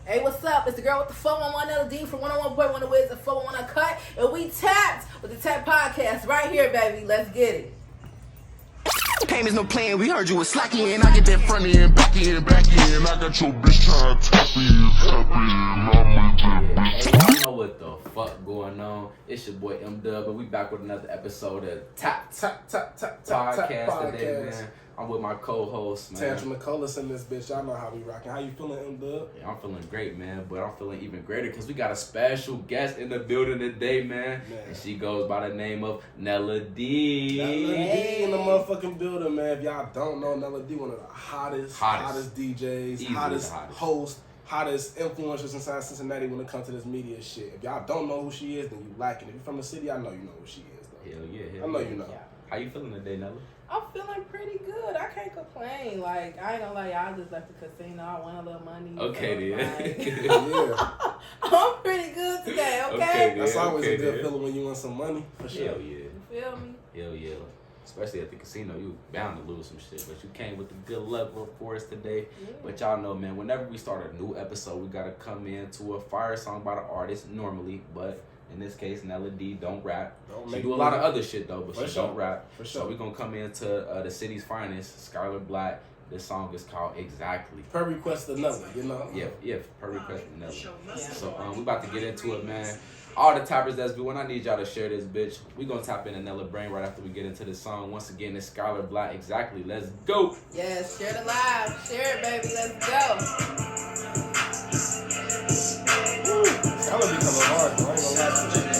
Hey, what's up? It's the girl with the 411 Nella D from 101.1 The Wiz and 411 Uncut. And we tapped with the Tap Podcast right here, baby. Let's get it. Payments no playing, we heard you was slacking, and I get that front end, back end, back end. I got your bitch trying to tap in, Hey, y'all know what the fuck going on? It's your boy M-Dub, and we back with another episode of Tap Podcast today, man. I'm with my co-host, man. Tantrum Nicholas in this bitch. Y'all know how we rocking. How you feeling, M-Dub? Yeah, I'm feeling great, man, but I'm feeling even greater because we got a special guest in the building today, man. And she goes by the name of Nella D. Nella D in the motherfucking building, man. If y'all don't know, Nella D, one of the hottest DJs, Easily hottest hosts, hottest influencers inside Cincinnati when it comes to this media shit. If y'all don't know who she is, then you lacking. If you're from the city, I know you know who she is, though. Hell yeah. I know you know. Yeah. How you feeling today, Nella? I'm feeling pretty good. I can't complain. Like, I ain't gonna lie, y'all just left the casino. I won a little money. Okay, so, then. Yeah. I'm pretty good today, okay? Okay, That's always a good then. feeling when you win some money, for sure. Hell yeah. You feel me? Hell yeah. Especially at the casino, you bound to lose some shit. But you came with the good luck for us today. Yeah. But y'all know, man, whenever we start a new episode, we gotta come into a fire song by the artist normally. But in this case, Nella D don't rap. She do a lot of other shit though, but she don't rap. For sure. So we're gonna come into the city's finest, Skylar, Blatt. This song is called Exactly. Per request of Nella, you know? Yeah, per request from Nella. Yeah. So we about to get into it, man. All the tappers that's doing, I need y'all to share this bitch. We gonna tap into Nella brain right after we get into this song. Once again, it's Skylar Blatt. Exactly. Let's go. Yes, share the live. Share it, baby. Let's go. Y'all be coming hard, though. I ain't gonna lie to you.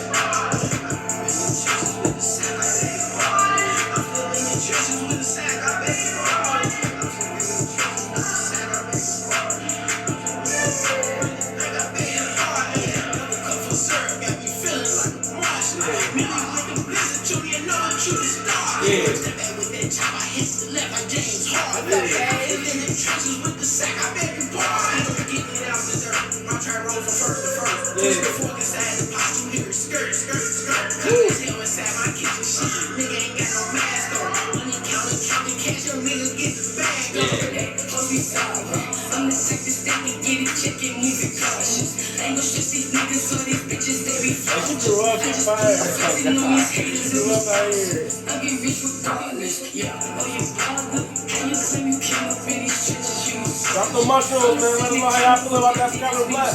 Drop the mushrooms, man. Let them know how y'all feel about that Skylar Blatt.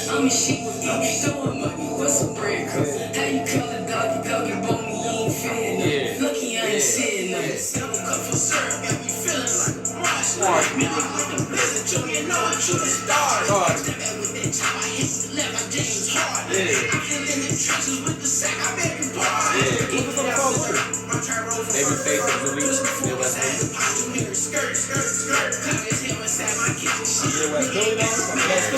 I'm a shit with me, throwing money, what's a bread cup? How you call a doggy bone, you ain't fed enough. Lucky I ain't said nothing. Double cup of syrup, got me feeling like a marshmallow. Million with the blizzard, Junior, know I'm shooting stars. Step back with that top, I hit the left, my James Harden. I'm still in the trenches with the sack, I beg your pardon. Give it out the dirt, I'm trying to roll for first. Just before I had the pot, you hear skirt. Cut his hair inside my kitchen shit. Nigga ain't got no mask.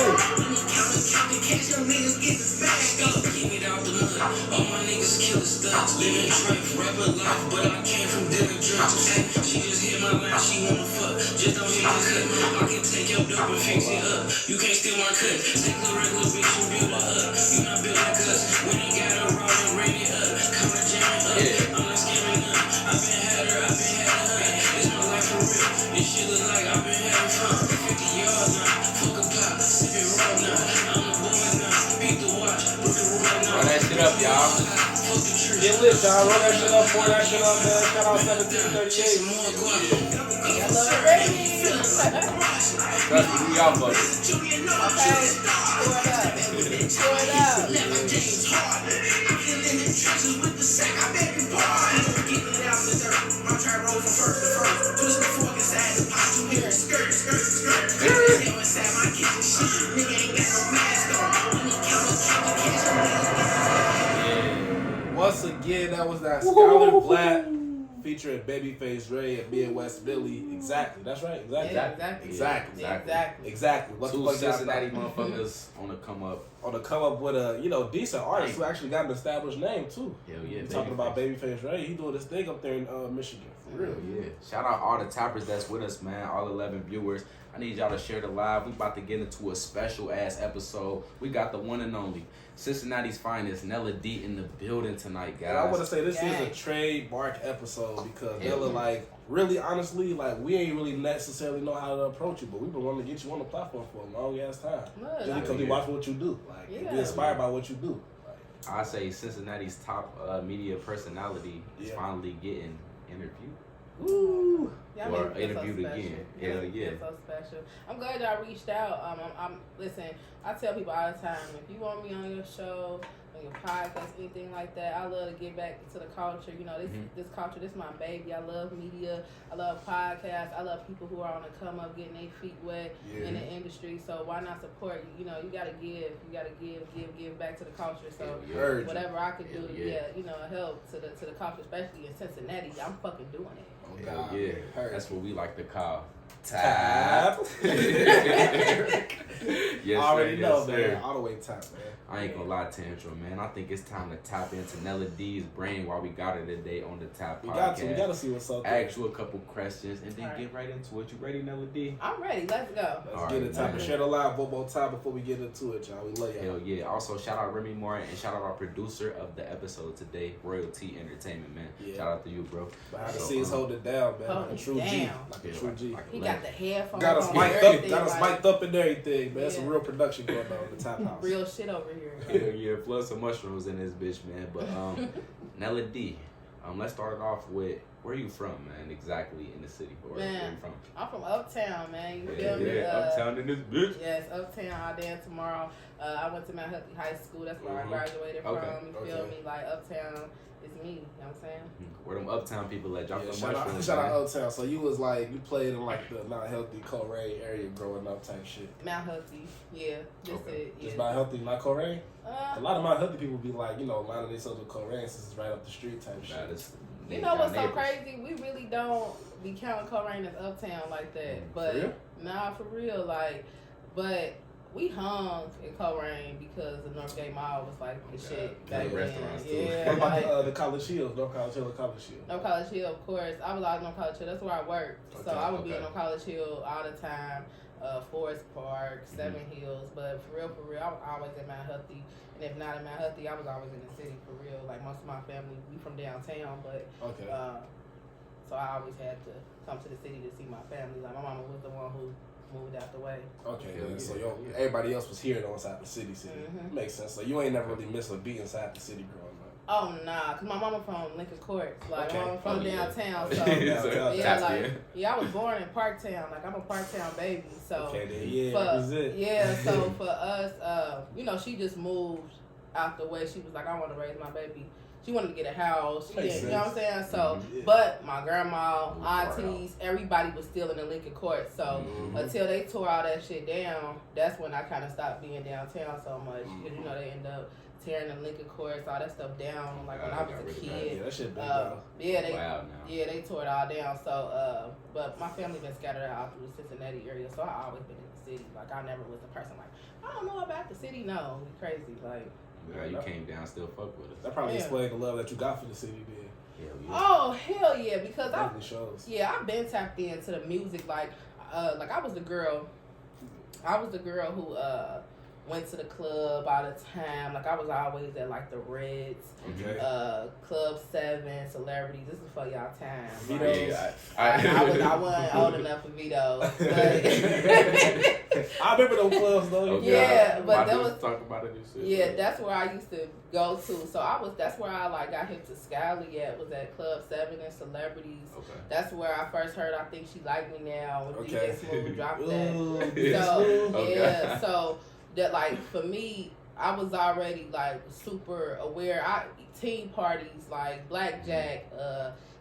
Counting cash, young niggas get the bag up. Give it out the mud. All my niggas kill studs. Living drink, rapper life, but I came from dealing drugs. She just hit my line, she wanna fuck. Just don't hit my cut. I can take your dope and fix it up. You can't steal my cut. Take the regular bitch and build it up. You not built like us. When you got her raw and rain it up. Come and jam it up. I'm not scamming up. I've been had her. It's my life for real. This shit look like I've been having fun. 50 yards now. Fuck a pop. Sipping raw now. I'm the boy now. Beat the watch. Put the roll now. Run that shit up, y'all. Get lit, y'all. Roll that shit up, pour that shit up, man. Shout out 1738. Hello, Remy. Trust me, we out, buddy. Okay. Pour it up. Once again, that was that Skylar Blatt featuring Babyface Ray and Midwest Billy. Exactly. That's right. Exactly. Yeah, exactly. Exactly. What the Two fuck y'all Cincinnati thought? motherfuckers on the come up. On the come up with a decent artist who actually got an established name too. Hell yeah. We're talking about Babyface Ray. He doing this thing up there in Michigan. For real. Hell yeah. Shout out all the tappers that's with us, man. All 11 viewers. I need y'all to share the live. We about to get into a special ass episode. We got the one and only Cincinnati's finest, Nella D in the building tonight, guys. And I want to say this is a trademark episode because Nella, like, really, honestly, like, we ain't really necessarily know how to approach you, but we've been wanting to get you on the platform for a long ass time. Just because we watch what you do, like, and be inspired by what you do. Like, I say Cincinnati's top media personality is finally getting interviewed. Woo! Or interviewed again. Hell yeah. So special. I'm glad y'all reached out. Listen, I tell people all the time, if you want me on your show, on your podcast, anything like that, I love to get back to the culture. You know, this culture, this is my baby. I love media. I love podcasts. I love people who are on the come up, getting their feet wet in the industry. So why not support you? You know, you gotta give. You gotta give back to the culture. So whatever I could do to help to the culture, especially in Cincinnati, I'm fucking doing it. Hell yeah. That's what we like to call tap. Yes, already know, sir. man. All the way tap, man. I ain't gonna lie, Tantrum, man. I think it's time to tap into Nella D's brain while we got her today on the Tap Podcast. We gotta see what's up there. Ask you a couple questions and then get right into it. You ready, Nella D? I'm ready. Let's go. Let's get it. Tap and share the live one more time before we get into it, y'all. We love y'all. Hell yeah. Also, shout out Remy Moore and shout out our producer of the episode today, Royalty Entertainment, man. Yeah. Shout out to you, bro. Behind the scenes, hold it down, man. Like a true G. Like a true G. He got the headphones. Got us mic'd up and everything, man. Some real production going on in the Tap House. Real shit over here. Hell yeah. Plus some mushrooms in this bitch, man. But Nella D, let's start it off with where you from, man? Exactly in the city. Where you from? I'm from Uptown, man. You feel me? Uptown in this bitch. Yes, Uptown out there tomorrow. I went to Mount Healthy High School. That's where I graduated from. You feel me? Like Uptown is me. You know what I'm saying? Where them Uptown people at? Y'all from mushrooms? Shout out Uptown. So you was like, you played in like the Mount Healthy, Coleraine area growing up type shit. Mount Healthy, yeah. Just it. Yeah. Just Mount Healthy, not Coleraine? A lot of Mount Healthy people be like, lining themselves with Coleraine since it's right up the street type shit. You know what's so crazy? We really don't be counting Coleraine as Uptown like that. But for real? Nah, for real. Like, but we hung in Coleraine because the Northgate Mall was like the shit back then. Yeah. What about the College Hill? North College Hill or College Hill? North College Hill, of course. I was always on College Hill. That's where I worked. So I would be on College Hill all the time. Forest Park, Seven Hills. But for real, I was always in Mount Healthy. And if not in Mount Healthy, I was always in the city for real. Like most of my family, we from downtown, but so I always had to come to the city to see my family. Like my mama was the one who moved out the way. Okay, so everybody else was here though inside the city. Makes sense. So you ain't never really missed a beat inside the city growing up. Oh nah, cause my mama from Lincoln Court. Like my mama from downtown. So I was born in Parktown. Like I'm a Parktown baby. So so for us, she just moved out the way. She was like, I want to raise my baby. She wanted to get a house. You know what I'm saying? So, but my grandma, aunties, everybody was still in the Lincoln Court. So until they tore all that shit down, that's when I kind of stopped being downtown so much. Because they end up tearing the Lincoln Courts, all that stuff down. Like when I was a kid, that shit been down. They tore it all down. So, but my family been scattered out through the Cincinnati area, so I always been in the city. Like I never was the person like I don't know about the city. No, you crazy. Like you came down, still fuck with us. That probably explained the love that you got for the city, then. Oh hell yeah, because I've been tapped into the music. Like I was the girl. Who went to the club all the time. Like I was always at like the Reds, Club 7, Celebrities. This is for y'all time. Vito's. I wasn't old enough for Vito's. I remember those clubs though. But that was talk about it. That's where I used to go to. So that's where I like got hip to Skylar at. Was at Club 7 and Celebrities. Okay. That's where I first heard I Think She Like Me Now when DJ Smooth dropped that. So that like for me, I was already like super aware. Teen parties like Blackjack,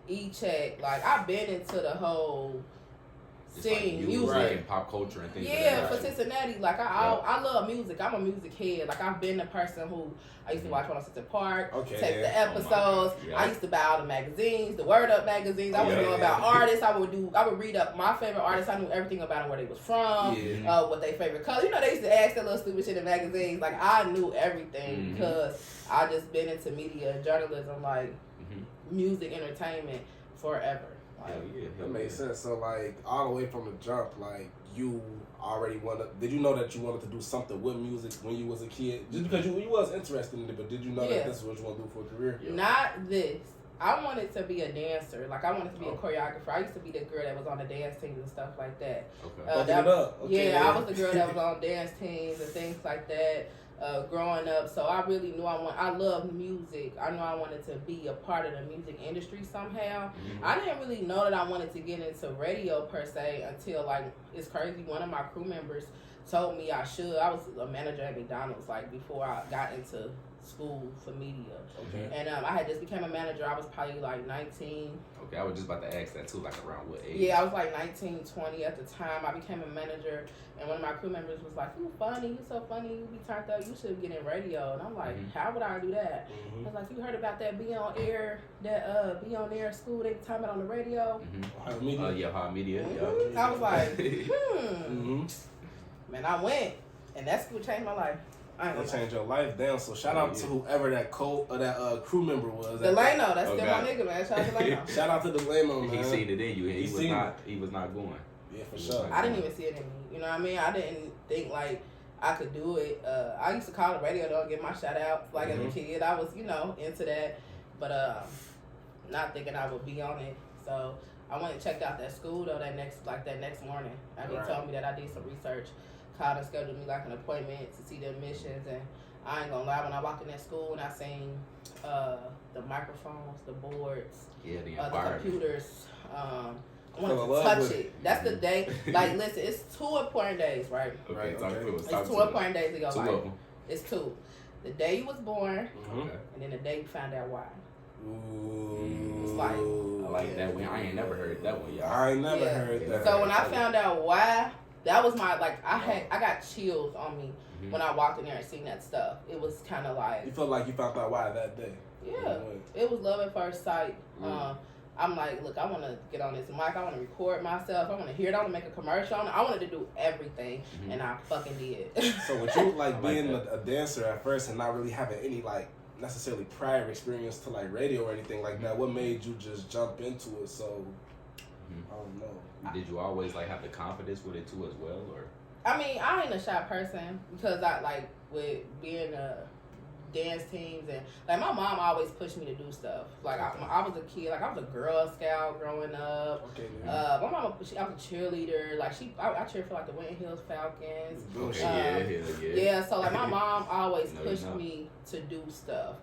E-Check. Like I've been into the whole scene, music, and pop culture and things. For Cincinnati, like I love music. I'm a music head. Like I've been the person who I used to watch 106 Park, take the episodes. I used to buy all the magazines, the Word Up magazines. I would know about artists. I would read up my favorite artists. I knew everything about them, where they was from, what their favorite color. They used to ask that little stupid shit in magazines. Like I knew everything because I just been into media and journalism, like music, entertainment forever. That makes sense. So like all the way from the jump, like you already did you know that you wanted to do something with music when you was a kid? Just because you was interested in it, but did you know that this is what you want to do for a career? Not this. I wanted to be a dancer. Like, I wanted to be a choreographer. I used to be the girl that was on the dance teams and stuff like that. Okay. I was the girl that was on dance teams and things like that growing up. So I really knew I loved music. I knew I wanted to be a part of the music industry somehow. Mm-hmm. I didn't really know that I wanted to get into radio per se until, like, it's crazy. One of my crew members told me I should. I was a manager at McDonald's, like, before I got into school for media. Okay. And I had just became a manager. I was probably like 19. Okay, I was just about to ask that too, like around what age? Yeah, I was like 19, 20 at the time. I became a manager, and one of my crew members was like, "You funny, you so funny, you be turned up, you should get in radio." And I'm like, "How would I do that?" I was like, "You heard about that be on air school they talking about on the radio?" High media. High media. I was like, Man, I went, and that school changed my life. That changed your life, damn. So shout out to whoever that crew member was. Delano, that's still my nigga, man. Shout out to Delano. Shout out to Delano, man. He seen it in you, and he was not going. Yeah, for sure. I didn't even see it in me. You know what I mean? I didn't think like I could do it. I used to call the radio though, get my shout out. Like as a kid, I was into that, but not thinking I would be on it. So I went and checked out that school though that next morning. He told me that I did some research. Called and scheduled me like an appointment to see the admissions, and I ain't gonna lie, when I walked in that school and I seen the microphones, the boards, the computers, I wanted to touch it. That's the day. Like, listen, it's 2 important days, right? Okay. It's 2 important days of your life. It's 2. The day you was born, and then the day you found out why. Ooh. It's like, I like that one. I ain't never heard that one, y'all. I ain't never heard that. So when I found out why, that was my, like, I got chills on me when I walked in there and seen that stuff. It was kind of like... You felt like you found out why that day. Yeah. It was love at first sight. I'm like, look, I want to get on this mic. I want to record myself. I want to hear it. I want to make a commercial. I wanted to do everything, and I fucking did. So with you, like, being a dancer at first and not really having any, like, necessarily prior experience to, like, radio or anything like that, what made you just jump into it so... I don't know. Did you always like have the confidence with it too as well, or? I mean, I ain't a shy person because I like with being a dance teams and like my mom always pushed me to do stuff. Like I was a kid, like I was a Girl Scout growing up. Okay. My mom, I was a cheerleader. Like I cheered for like the Winton Hills Falcons. Okay. Yeah. So like my mom always pushed me to do stuff.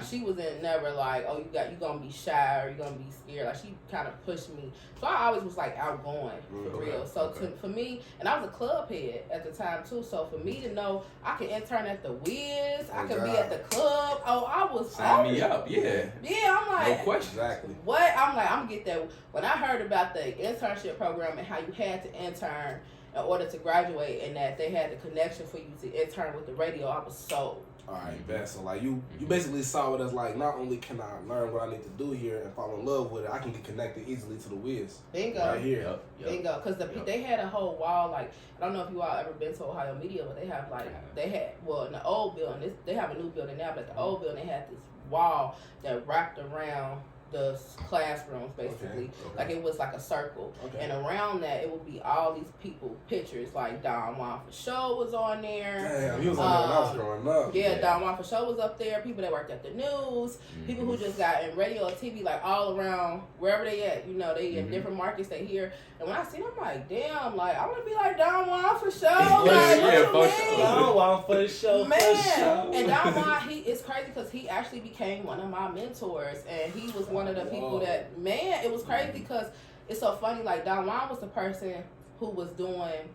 She wasn't never like, oh, you gonna be shy or you gonna be scared. Like she kind of pushed me. So I always was like outgoing for real. So for me, and I was a club head at the time too. So for me to know I can intern at the Wiz, I could be at the club. Oh, I was sign me up. Yeah. Yeah, I'm like, no question. Exactly. What? I'm like, I'm gonna get that. When I heard about the internship program and how you had to intern in order to graduate, and that they had the connection for you to intern with the radio, I was sold. All right, bet. So like you basically saw it as like, not only can I learn what I need to do here and fall in love with it, I can get connected easily to the Wiz. Bingo. Right here. Yep. Bingo. Because they had a whole wall. Like, I don't know if you all ever been to Ohio Media, but they have like in the old building, they have a new building now, but the old building they had this wall that wrapped around the classrooms basically. Okay. Like it was like a circle, and around that it would be all these people pictures. Like Don Juan for Show was on there. Damn, he was on there when I was growing up. Yeah, Don Juan for Show was up there. People that worked at the news, people who just got in radio or TV, like all around wherever they at. You know, they in different markets they here. And when I see them, I'm like, damn, like I want to be like Don Juan for Show. Don Juan for Show. Man, and Don Juan, it's crazy because he actually became one of my mentors, and he was one of the people that, man, it was crazy because it's so funny. Like Don Juan was the person who was doing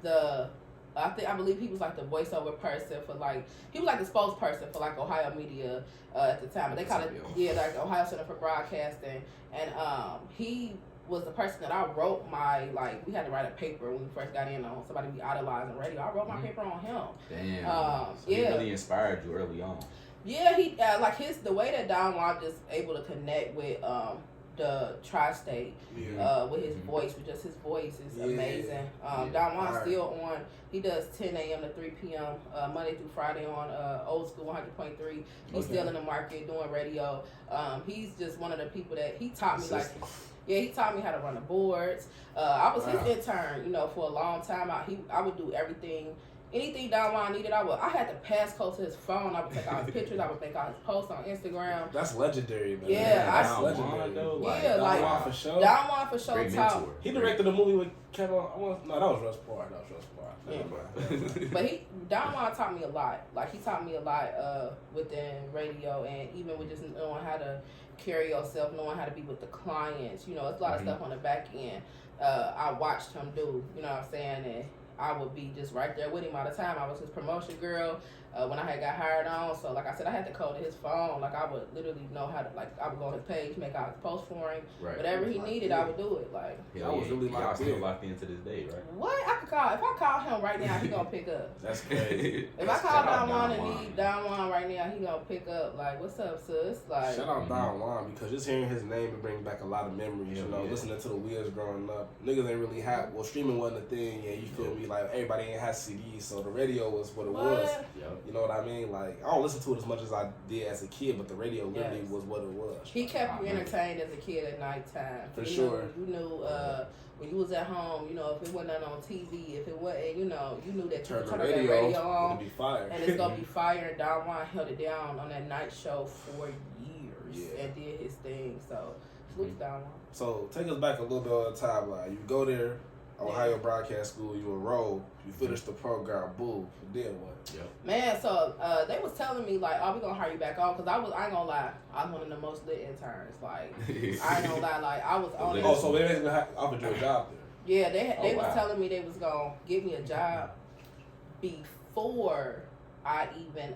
I believe he was like the voiceover person for like, he was like the spokesperson for like Ohio Media at the time. They call it like the Ohio Center for Broadcasting, and he was the person that I wrote we had to write a paper when we first got in on somebody we idolized on radio. I wrote my paper on him. Damn. So he really inspired you early on. Yeah, he the way that Don Juan just able to connect with the tri-state with his voice. With just his voice is amazing. Don Juan's still on. He does 10 a.m. to 3 p.m. Monday through Friday on Old School 100.3. He's still in the market doing radio. He's just one of the people that he taught me he taught me how to run the boards. I was his intern, for a long time. I would do everything. Anything Don Juan needed, I had the passcode to his phone. I would take out his pictures. I would make out his posts on Instagram. That's legendary, man. Yeah, that's legendary. Don Juan for sure. Don Juan for sure. Top. He directed a movie with Kevin. That was Russ Parr. But Don Juan taught me a lot. Like he taught me a lot within radio, and even with just knowing how to carry yourself, knowing how to be with the clients. It's a lot of stuff on the back end. I watched him do. You know what I'm saying? And I would be just right there with him all the time. I was his promotion girl when I had got hired on. So, like I said, I had to code his phone. Like, I would literally know how to, I would go on his page, make out his post for him. Right. Whatever he needed, I would do it. Like, I was really still locked into this day, right? What? If I call him right now, he gonna pick up. That's crazy. If I call Don Juan and need Don Juan right now, he gonna pick up. Like, what's up, sis? Like, shout out Don Juan, because just hearing his name, it brings back a lot of memories. Listening to the wheels growing up. Niggas ain't really have, streaming wasn't a thing, and you feel me? Like, everybody ain't had CDs, so the radio was what it was. Yep. You know what I mean? Like, I don't listen to it as much as I did as a kid, but the radio literally was what it was. He kept you entertained as a kid at nighttime. For sure. You knew when you was at home, if it wasn't on TV, if it wasn't, you knew that you could turn that radio on, it'd be fire. And it's gonna be fire. And Don Juan held it down on that night show for years and did his thing. So, salute Don Juan. So, take us back a little bit on the timeline. You go there, Ohio Broadcast School, you enroll, you finish the program, boom, then what? Yep. Man, so they was telling me like, we gonna hire you back on, because I ain't gonna lie, I was one of the most lit interns. Like, I ain't gonna lie, like I was on. So they basically offered you a job there? Yeah, they was telling me they was gonna give me a job before I even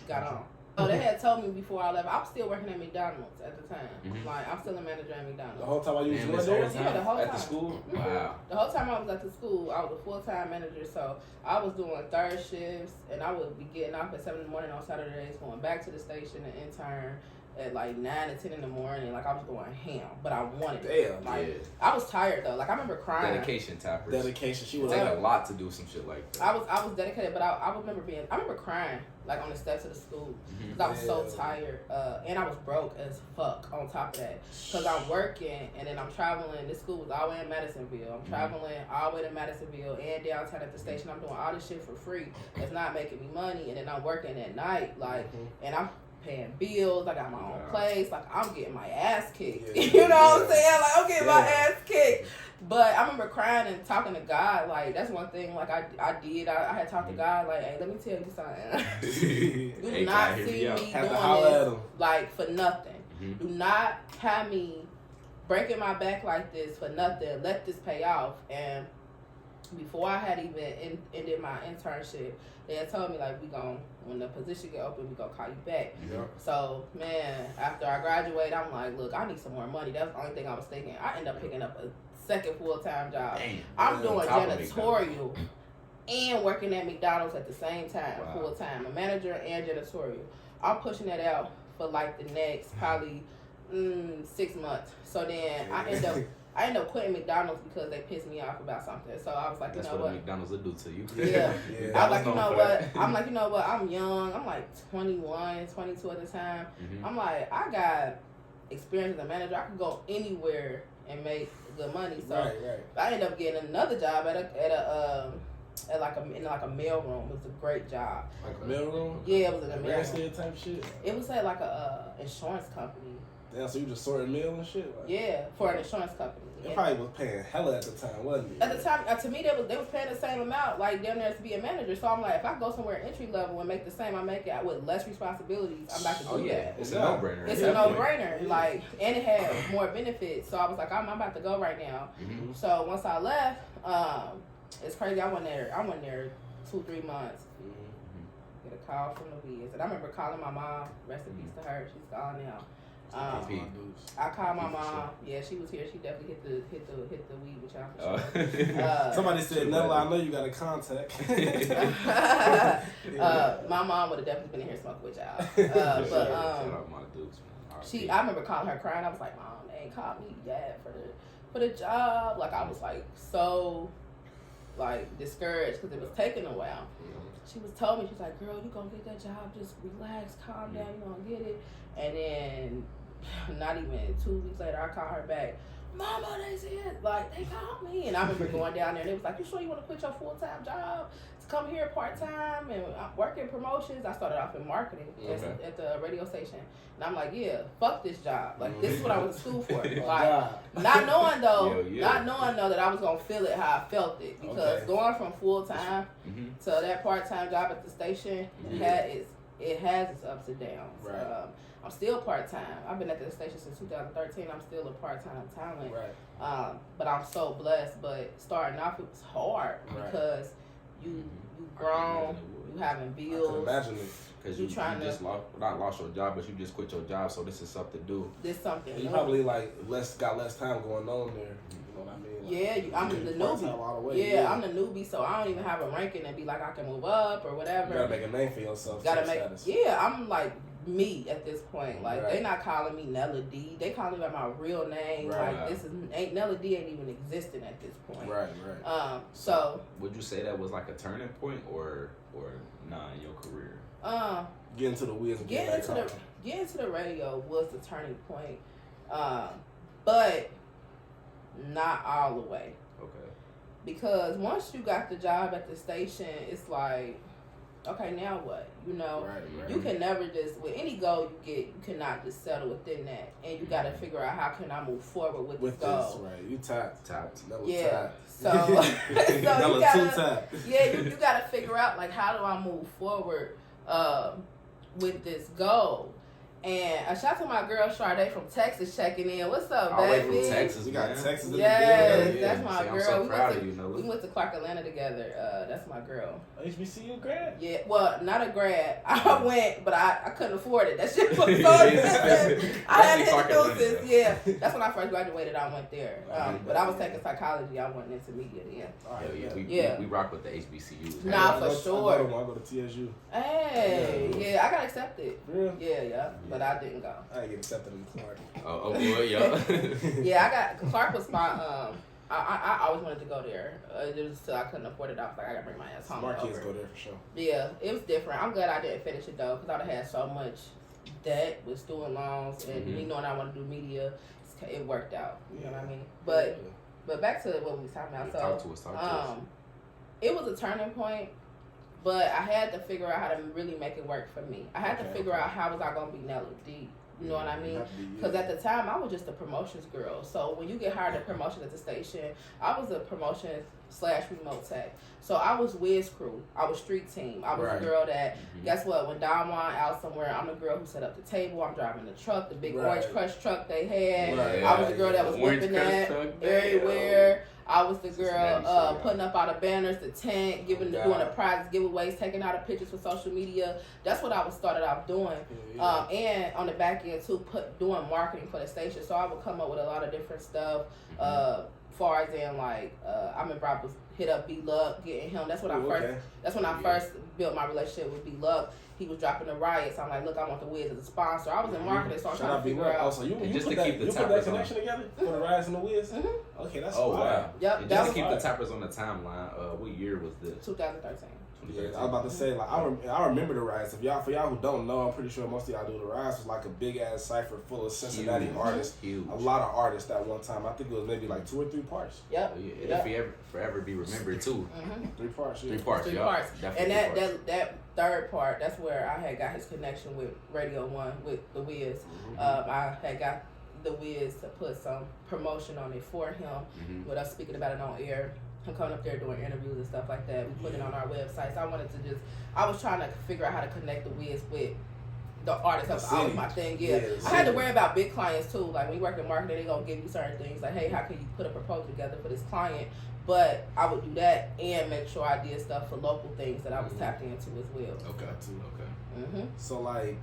got on. So they had told me before I left, I was still working at McDonald's at the time. Like, I'm still a manager at McDonald's. The whole time you was there? Yeah, the whole time. At the school? Wow. The whole time I was at the school, I was a full-time manager, so I was doing third shifts, and I would be getting off at 7 in the morning on Saturdays, going back to the station and intern at like 9 and 10 in the morning. Like, I was going ham, but I wanted it. Like, I was tired though. Like, I remember crying. Dedication, Tappers. Dedication. She was take a lot to do some shit like that. I was dedicated, but I remember crying like on the steps of the school because I was so tired, and I was broke as fuck on top of that, because I'm working and then I'm traveling. This school was all the way in Madisonville. I'm traveling all the way to Madisonville and downtown at the station. I'm doing all this shit for free. It's not making me money, and then I'm working at night, like, and I'm paying bills. I got my own place. Like, I'm getting my ass kicked. You know what I'm saying? Like, I'm getting my ass kicked. But I remember crying and talking to God. Like, that's one thing. Like, I did. I had talked to God. Like, hey, let me tell you something. Do not see me doing this like for nothing. Do not have me breaking my back like this for nothing. Let this pay off. And before I had even ended my internship, they had told me, like, when the position get open, we gonna call you back. Yeah. So, man, after I graduated, I'm like, look, I need some more money. That's the only thing I was thinking. I ended up picking up a second full-time job. Dang, I'm doing janitorial and working at McDonald's at the same time, full-time. A manager and janitorial. I'm pushing that out for, like, the next probably 6 months. So then I end up quitting McDonald's because they pissed me off about something. So I was like, that's you know what McDonald's will do to you. Yeah. I was like, you know what? I'm young. I'm like 21, 22 at the time. I'm like, I got experience as a manager. I could go anywhere and make good money. So I ended up getting another job in like a mail room. It was a great job. Like a mail room? Yeah, it was in a mail room. Type shit? It was at like a insurance company. Damn, so you just sorting mail and shit? Like, yeah, for an insurance company. They probably was paying hella at the time, wasn't it? At the time, to me, they was paying the same amount, like, down there to be a manager. So I'm like, if I go somewhere entry level and make the same, I make it with less responsibilities, I'm about to do that. It's a no-brainer. It's a no-brainer. Like, and it had more benefits. So I was like, I'm about to go right now. So once I left, it's crazy. I went there 2-3 months. Get a call from the Wiz. And I remember calling my mom, rest in peace to her. She's gone now. I called my mom. Yeah, she was here. She definitely hit the weed with y'all for sure. Somebody said, Nella, I know you got a contact. My mom would have definitely been in here smoking with y'all. Shout out my dudes, man. I remember calling her crying. I was like, Mom, they ain't called me yet for the job. Like, I was like so like discouraged because it was taking a while. She told me, she's like, girl, you gonna get that job, just relax, calm down, you gonna get it. And then not even 2 weeks later, I called her back. Mama, they said, like, they called me. And I remember going down there and it was like, you sure you want to quit your full-time job to come here part-time and work in promotions? I started off in marketing at the radio station. And I'm like, yeah, fuck this job. Like, this is what I was in school for. Like, not knowing though that I was going to feel it how I felt it. Because going from full-time to that part-time job at the station, it has its ups and downs. Right. I'm still part-time. I've been at the station since 2013. I'm still a part-time talent. Right. But I'm so blessed. But starting off, it was hard because you grown, you having bills. I can imagine it. Because you just not lost your job, but you just quit your job, so this is something new. And you probably like got less time going on there. You know what I mean? Like, I'm the newbie. I'm the newbie, so I don't even have a ranking and be like I can move up or whatever. You gotta make a name for yourself. I'm like me at this point. Like they not calling me Nella D. They calling me by my real name. Right. Like Nella D ain't even existing at this point. Right. So would you say that was like a turning point or nah in your career? Getting to the wheels. Getting to the radio was the turning point, but not all the way. Okay. Because once you got the job at the station, it's like, okay, now what? You know, right. You can never just, with any goal you get, you cannot just settle within that. And you got to figure out how can I move forward with this goal. Right. You tapped. So you got to figure out, like, how do I move forward with this goal? And a shout out to my girl Sade from Texas checking in. What's up, baby? All the way from Texas. We got Texas in the building. That's my girl. I'm so proud of you, Nella. We went to Clark, Atlanta together. That's my girl. HBCU grad? Yeah, well, not a grad. I went, but I couldn't afford it. That shit was so expensive. I had to do this. Yeah, that's when I first graduated. I went there. But I was taking psychology. I went into media then. We rock with the HBCUs. Nah, for sure. I go to TSU. Hey, I got accepted. Really? Yeah. But I didn't go. I didn't get accepted in Clark. Oh, boy, yeah. Yeah, Clark was my, I always wanted to go there. Just till I couldn't afford it. I was like, I gotta bring my ass home. Smart kids go there for sure. Yeah, it was different. I'm glad I didn't finish it though, because I would have had so much debt with student loans and me knowing I want to do media. It worked out. You know what I mean? But back to what we was talking about. Talk to us. It was a turning point. But I had to figure out how to really make it work for me. I had to figure out how was I going to be Nella D. You know what I mean? Because at the time, I was just a promotions girl. So when you get hired at promotions at the station, I was a promotions/remote tech. So I was Wiz Crew. I was street team. I was the girl that, guess what? When Don Juan out somewhere, I'm the girl who set up the table. I'm driving the truck, the big Orange Crush truck they had. I was the girl that was whipping that everywhere. I was the girl putting up all the banners, the tent, doing the prize giveaways, taking out the pictures for social media. That's what I was started off doing. And on the back end too, doing marketing for the station. So I would come up with a lot of different stuff. Far as in like, I remember I was hit up B Luck, getting him. That's when I first built my relationship with B Luck. He was dropping the riots. I'm like, look, I want the Wiz as a sponsor. I was in marketing, so I'm trying to figure out. Also, you put that connection together for the riots and the Wiz? Okay, that's wow. Yep, just to keep the tappers on the timeline, what year was this? 2013. Yeah, I was about to say, like, I remember the riots. For y'all who don't know, I'm pretty sure most of y'all do. The riots was like a big ass cipher full of Cincinnati artists. Huge. A lot of artists at one time. I think it was maybe like 2 or 3 parts. Yep. It'll forever be remembered too. 3 parts. Yeah. 3 parts. Three parts. And that third part, that's where I had got his connection with Radio 1 with the Wiz. I had got the Wiz to put some promotion on it for him with us speaking about it on air. Him coming up there doing interviews and stuff like that. We put it on our website. So I was trying to figure out how to connect the Wiz with the artists. That's always my thing. I had to worry about big clients too. Like when you work in marketing, they're going to give you certain things. Like, hey, how can you put a proposal together for this client? But I would do that and make sure I did stuff for local things that I was tapped into as well. Okay. So like,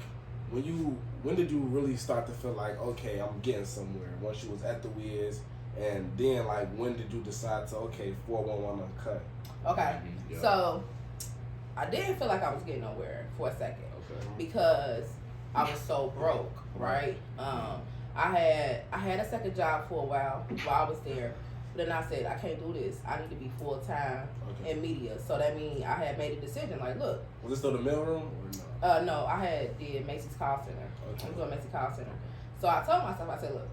when did you really start to feel like, okay, I'm getting somewhere? Once you was at the Wiz, and then like, when did you decide to 411 Uncut? Okay, so I didn't feel like I was getting nowhere for a second because I was so broke, right? I had a second job for a while I was there. But then I said, I can't do this. I need to be full time in media. So that means I had made a decision. Like, look. Was this still the mailroom or no? No, I did Macy's Call Center. Okay. I was doing Macy's Call Center. So I told myself, I said, look,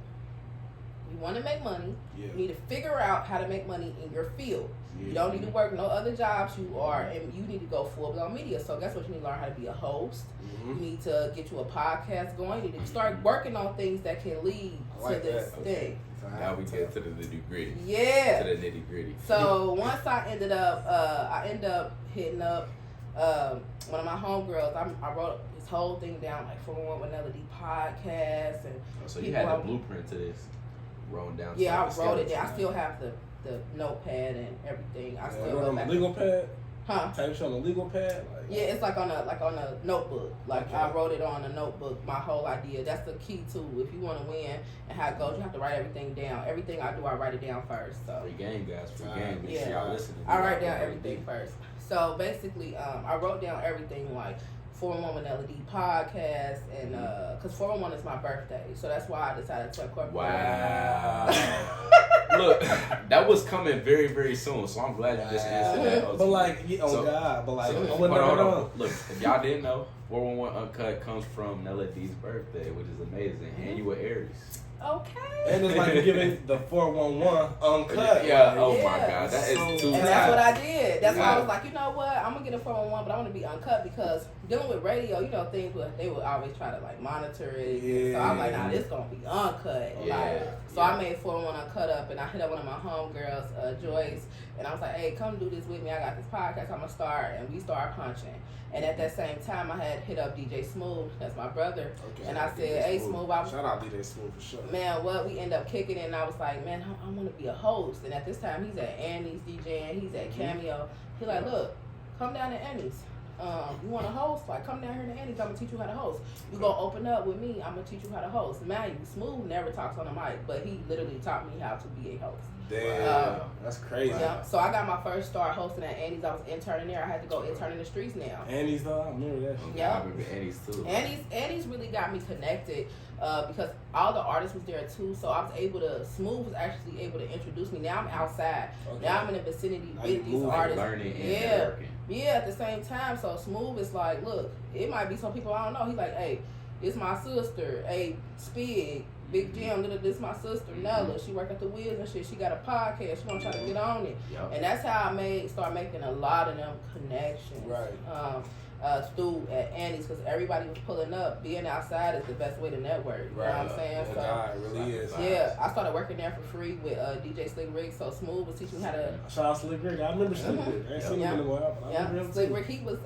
you want to make money. Yeah. You need to figure out how to make money in your field. Yeah. You don't need to work no other jobs and you need to go full blown media. So guess what? You need to learn how to be a host. You need to get you a podcast going. You need to start working on things that can lead to this thing. Now we get to the nitty gritty. Yeah. To the nitty gritty. So once I ended up hitting up one of my homegirls. I wrote this whole thing down, like 411 with Nella D podcast, and so you had the blueprint to this, rolling down. Yeah, I wrote it down. I still have the notepad and everything. I still go back. Legal pad. Huh? Type shit on the legal pad. Yeah, it's like on a notebook. Like I wrote it on a notebook. My whole idea. That's the key too. If you want to win and how it goes, you have to write everything down. Everything I do, I write it down first. So free game, guys. Free game. Make sure y'all listening. I write down everything first. So basically, I wrote down everything like 411 with Nella D podcast, and because 411 is my birthday, so that's why I decided to incorporate. Wow. Look, that was coming very, very soon, so I'm glad you just answered that. But like, hold on. Look, if y'all didn't know, 411 Uncut comes from Nella D's birthday, which is amazing, and you were Aries. Okay. And it's like you're giving the 411 Uncut. Yeah. Oh my God, that is too. And that's what I did. That's why I was like, you know what? I'm gonna get a 411, but I want to be uncut because dealing with radio, you know, they would always try to like monitor it. Yeah. So I'm like, nah, this gonna be uncut. Yeah. Like, so I made 411 Uncut up, and I hit up one of my homegirls, Joyce, and I was like, hey, come do this with me. I got this podcast. I'm gonna start, and we started punching. And at that same time, I had hit up DJ Smooth, that's my brother, and I said, hey, Smooth, shout out DJ Smooth for sure. Man, we ended up kicking it, and I was like, man, I want to be a host. And at this time, he's at Annie's DJing, he's at Cameo. He's like, look, come down to Annie's. You want to host? Like, come down here to Annie's. I'm going to teach you how to host. You going to open up with me. I'm going to teach you how to host. Man, Smooth never talks on the mic, but he literally taught me how to be a host. Damn, that's crazy. Yeah. So I got my first start hosting at Annie's. I was interning there. I had to go intern in the streets now. Annie's though, I remember that. Yeah, I remember Annie's too. Annie's really got me connected because all the artists was there too. So I was able to. Smooth was actually able to introduce me. Now I'm outside. Okay. Now I'm in the vicinity with these artists. Learning and working. Yeah, at the same time. So Smooth is like, look, it might be some people I don't know. He's like, hey, it's my sister. Hey, Spig. Big Jim, this is my sister Nella. She work at the Wheels and shit. She got a podcast. She wanna try to get on it, and that's how I start making a lot of them connections. Right. Through at Annie's because everybody was pulling up. Being outside is the best way to network. You know what I'm saying? So it really is. Yeah, I started working there for free with DJ Slick Rick. So Smooth was teaching me how to. Shout out Slick Rick. I remember Slick Rick. I ain't seen him in a while. Yeah, Slick Rick. He was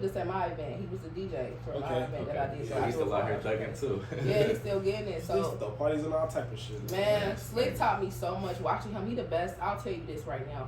just at my event. He was the DJ for my event that I did. So he's still out here thugging too. Yeah, he's still getting it. So the parties and all type of shit. Man, Slick taught me so much. Watching him, he the best. I'll tell you this right now.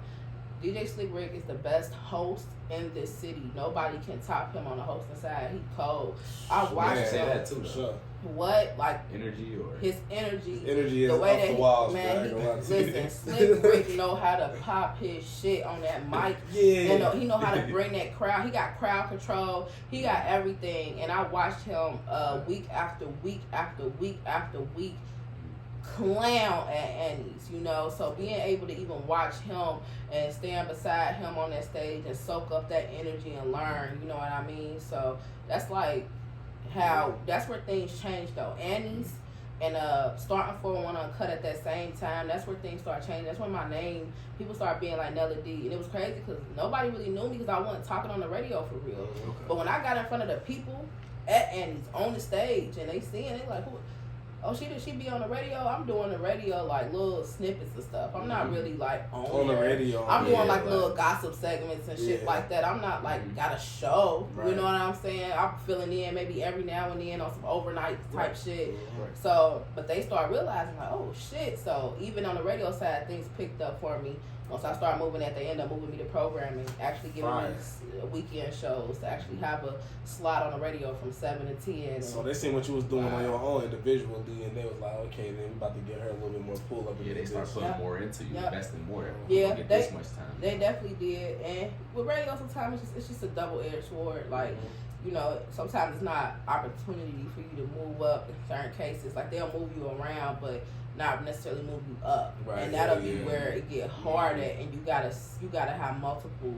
DJ Slick Rick is the best host in this city. Nobody can top him on the hosting side. He cold. I watched him. Say that too. Sure. What like energy or his energy? Energy is the way off that the walls. Man, listen, Slick Rick know how to pop his shit on that mic. Yeah. He know how to bring that crowd. He got crowd control. He got everything. And I watched him week after week after week after week. Clown at Annie's, you know, so being able to even watch him and stand beside him on that stage and soak up that energy and learn, you know what I mean? So that's like that's where things change though. Annie's and starting 411 Uncut at that same time, that's where things start changing. That's when my name, people start being like Nella D, and it was crazy because nobody really knew me because I wasn't talking on the radio for real. Okay. But when I got in front of the people at Annie's on the stage and they seeing it like, oh, she be on the radio? I'm doing the radio, like, little snippets of stuff. I'm not really, like, on the radio. I'm doing, like, little gossip segments and shit like that. I'm not, like, got a show. Right. You know what I'm saying? I'm filling in maybe every now and then on some overnight type shit. Right. So, but they start realizing, like, oh, shit. So, even on the radio side, things picked up for me. Once I started moving they end up moving me to programming, actually giving me weekend shows to actually have a slot on the radio from 7 to 10. So they seen what you was doing on your own individually, and they was like, okay, then we about to get her a little bit more pull up. Yeah, they start putting more into you, investing more. Yeah, get this much time. They definitely did. And with radio, sometimes it's just a double-edged sword. Like, you know, sometimes it's not opportunity for you to move up in certain cases. Like, they'll move you around, but not necessarily move you up. Right. And that'll be where it get hard at, and you gotta have multiple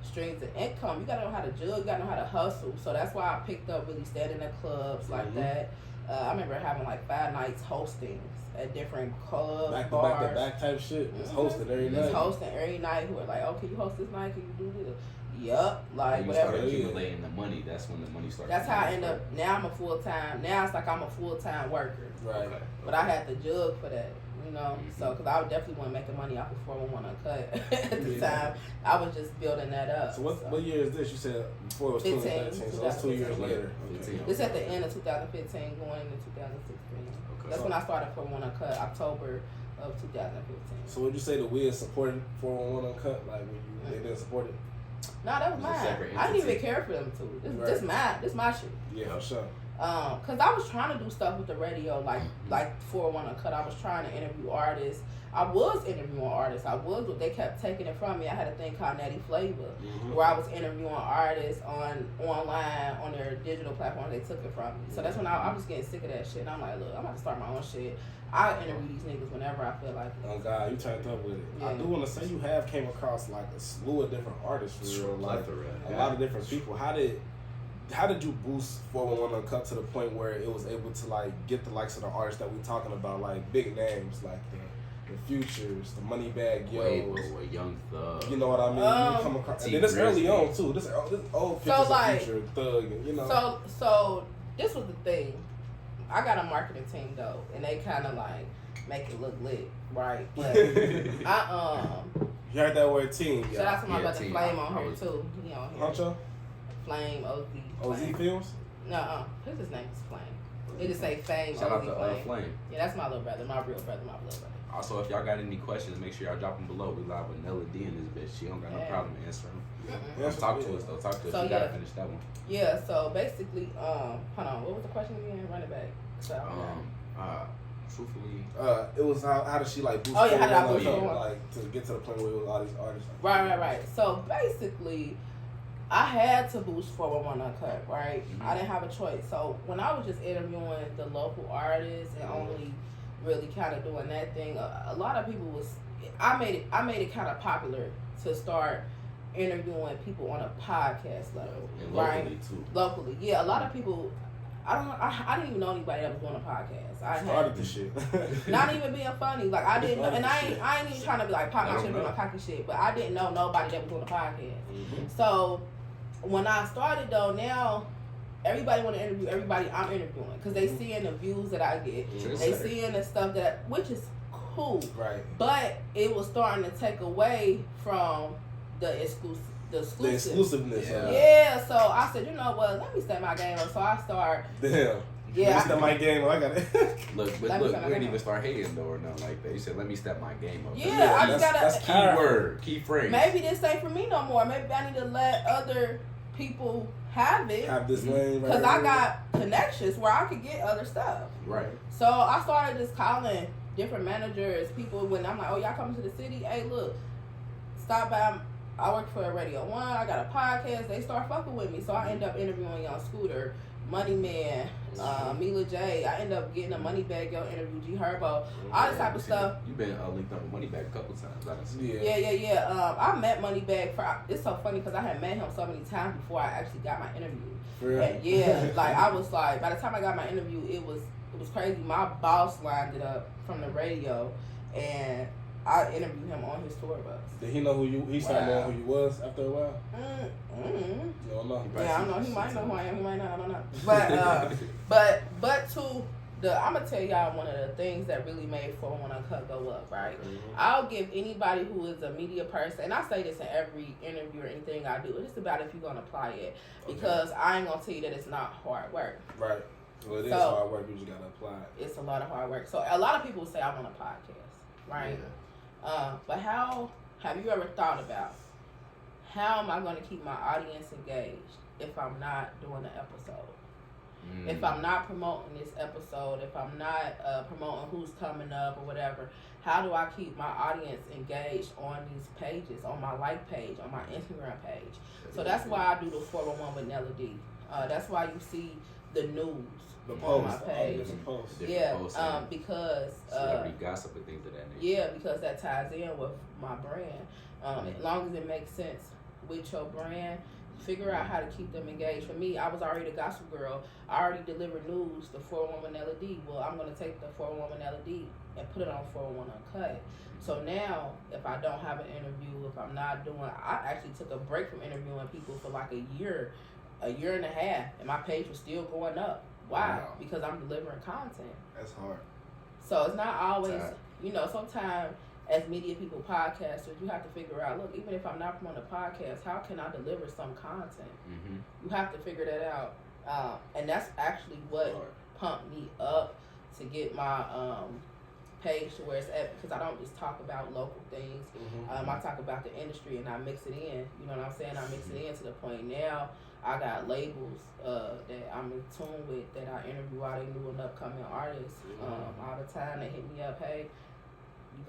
streams of income. You gotta know how to jug, you gotta know how to hustle. So that's why I picked up really standing at clubs like that. I remember having like 5 nights hostings at different clubs, bars. Back to back type shit. It's hosting every night. It's hosting every night. Who are like, oh, can you host this night? Can you do this? Yup. Like, you whatever. start accumulating the money. That's when the money starts. That's how I end up. Now I'm a full-time. Now it's like I'm a full-time worker. Right. But I had to jug for that. You know, so because I would definitely want to make the money off of 411 Uncut at the time. I was just building that up. So what year is this? You said before it was 2013, so that's 2 years later. Okay. This at the end of 2015, going into 2016. Okay. That's when I started 411 Uncut, October of 2015. So would you say the Wiz supported 411 Uncut? Like when they didn't support it? No, that was mine. I didn't even care for them too. This my shit. Yeah, for sure. Cause I was trying to do stuff with the radio, like 411 Uncut. I was trying to interview artists. I was interviewing artists. They kept taking it from me. I had a thing called Natty Flavor, where I was interviewing artists online on their digital platform. They took it from me. So that's when I was getting sick of that shit. And I'm like, look, I'm about to start my own shit. I interview these niggas whenever I feel like it. Oh God, you turned up with it. Yeah. I do want to say you have came across like a slew of different artists for real, like a lot of different people. How did you boost 411 Uncut to the point where it was able to like get the likes of the artists that we talking about, like big names like the Futures, the Moneybag Yo, Young Thug. You know what I mean? You come across, and then this early on too. This old Futures, so like, Future, Thug, you know. So this was the thing. I got a marketing team though, and they kind of like make it look lit, right? But you heard that word team? Shout out to my brother Flame on here too. He on here. Honcho? Flame, OZ Films? No, his name is Flame. They just say Fame, Shout OZ out to Flame. Yeah, that's my little brother, my real brother, my blood brother. Also, if y'all got any questions, make sure y'all drop them below. We live with Nella D in this bitch. She don't got no problem answering them. Talk to us though. Talk to us. You gotta finish that one. Yeah. So basically, hold on. What was the question again? Run it back. So. Truthfully, it was how did she like boost? Oh yeah, how did I boost like to get to the point where it was all these artists? Right. So basically, I had to boost 411 Uncut, right? I didn't have a choice. So when I was just interviewing the local artists and only really kind of doing that thing, a lot of people was. I made it kind of popular to start interviewing people on a podcast level, and right? Locally too. Locally, yeah. A lot of people. I didn't even know anybody that was doing a podcast. I started this shit. Not even being funny. Like I didn't know, and I ain't even trying to be like pop my shit with my cocky shit, but I didn't know nobody that was doing a podcast. So when I started though, now everybody want to interview everybody I'm interviewing because they seeing the views that I get. They seeing the stuff which is cool. Right. But it was starting to take away from the exclusiveness. Yeah, so I said, you know what, let me step my game up. So I start. Damn. Yeah. Let me step my game up. I got it. Look, we didn't even start hating though or nothing like that. You said, let me step my game up. Yeah, I just gotta. That's key word, key phrase. Maybe this ain't for me no more. Maybe I need to let other people have it. Have this lane. Because I got connections where I could get other stuff. Right. So I started just calling different managers, people when I'm like, oh, y'all coming to the city? Hey, look, stop by. I work for Radio 1. I got a podcast. They start fucking with me. So I end up interviewing Young Scooter, Money Man, Mila J. I end up getting a Moneybag Yo interview, G Herbo, all this type of stuff. You've been linked up with Moneybag a couple times. I done seen. Yeah. I met Moneybag. It's so funny because I had met him so many times before I actually got my interview. Really? Yeah, like I was like, by the time I got my interview, it was crazy. My boss lined it up from the radio, and I interviewed him on his tour bus. Did he know who you? He started knowing who you was after a while. You don't know. Yeah, I don't know. He might know who I am. He might not. I don't know. But I'm gonna tell y'all one of the things that really made 411 Uncut go up. Right. I'll give anybody who is a media person, and I say this in every interview or anything I do. It's just about if you're gonna apply it, because I ain't gonna tell you that it's not hard work. Right. Well, it is hard work. You just gotta apply it. It's a lot of hard work. So a lot of people say I want a podcast, right? Yeah. But have you ever thought about how am I going to keep my audience engaged if I'm not doing an episode? If I'm not promoting this episode, if I'm not promoting who's coming up or whatever, how do I keep my audience engaged on these pages, on my like page, on my Instagram page? So that's why I do the 411 with Nella D. That's why you see the news on post, my page. Because celebrity gossip and things of that nature. Yeah, because that ties in with my brand. As long as it makes sense with your brand, figure out how to keep them engaged. For me, I was already a gospel girl. I already delivered news, the 411 Nella D. Well, I'm going to take the 411 Nella D and put it on 411 Uncut. So now, if I don't have an interview, if I'm not doing, I actually took a break from interviewing people for like a year and a half, and my page was still going up. Why? Wow. Because I'm delivering content. That's hard. So it's not always, sometimes as media people, podcasters, you have to figure out, look, even if I'm not promoting a podcast, how can I deliver some content? Mm-hmm. You have to figure that out. And that's actually what pumped me up to get my page to where it's at, because I don't just talk about local things. Mm-hmm. I talk about the industry and I mix it in. You know what I'm saying? I mix it in to the point now I got labels that I'm in tune with, that I interview all they new and upcoming artists all the time. They hit me up, hey,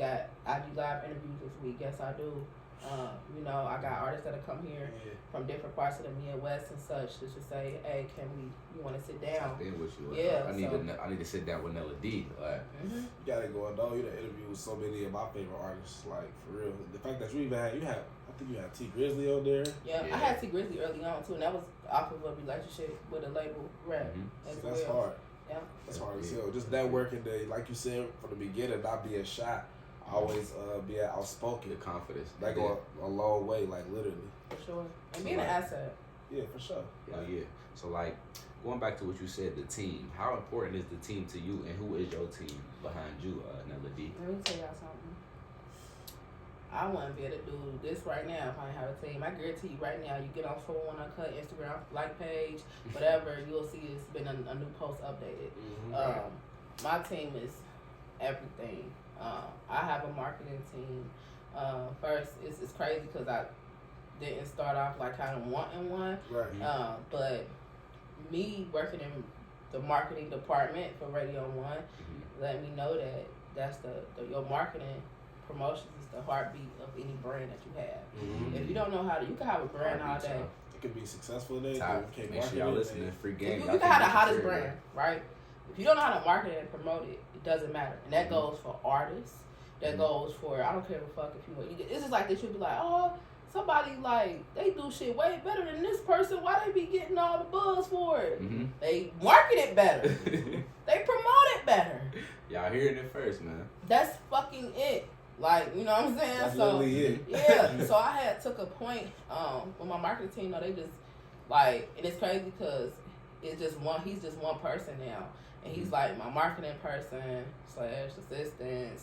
I do live interviews this week. Yes, I do. I got artists that come here from different parts of the Midwest and such to just say, hey, you want to sit down? I've been with you. Yeah, I need to sit down with Nella D. Like, you got it going on. You done interviewed so many of my favorite artists, like, for real. The fact that you even had, I think you had T Grizzly on there. Yeah, I had T Grizzly early on too, and that was off of a relationship with a label rep. That's hard. Yeah, that's hard as hell. Just networking, like you said from the beginning, not being shy. Always be outspoken. The confidence. That go a long way, like literally. For sure. And being an asset. Yeah, for sure. Yeah. So like, going back to what you said, the team. How important is the team to you, and who is your team behind you, Nella D? Let me tell y'all something. I wouldn't be able to do this right now if I didn't have a team. I guarantee you right now, you get on 411 Uncut Instagram like page, whatever, you'll see it's been a new post updated. My team is everything. I have a marketing team. First, it's crazy because I didn't start off like kind of wanting one. Right. But me working in the marketing department for Radio 1 let me know that that's your marketing promotions is the heartbeat of any brand that you have. If you don't know how to, you can have a brand all day. It could be successful today. Make sure y'all listening. Free game. You can have the hottest brand, right? If you don't know how to market it and promote it, it doesn't matter. And that goes for artists. That goes for, I don't care what fuck if you want. It's just like this. You'll be like, oh, somebody like, they do shit way better than this person. Why they be getting all the buzz for it? They market it better. They promote it better. Y'all hearing it first, man. That's fucking it. Like, you know what I'm saying? That's literally it. Yeah. So I took a point with my marketing team. They just, like, and it's crazy because he's just one person now. And he's like my marketing person / assistant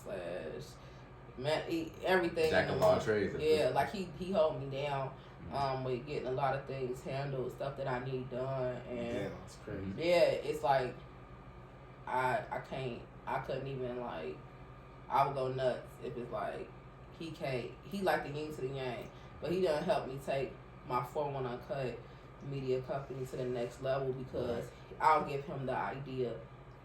/ everything. Jack of all trades. Yeah, like he hold me down with getting a lot of things handled, stuff that I need done, and that's crazy. Yeah, it's like I couldn't even, like, I would go nuts if it's like he like the yin to the yang, but he done help me take my 411 Uncut media company to the next level because I'll give him the idea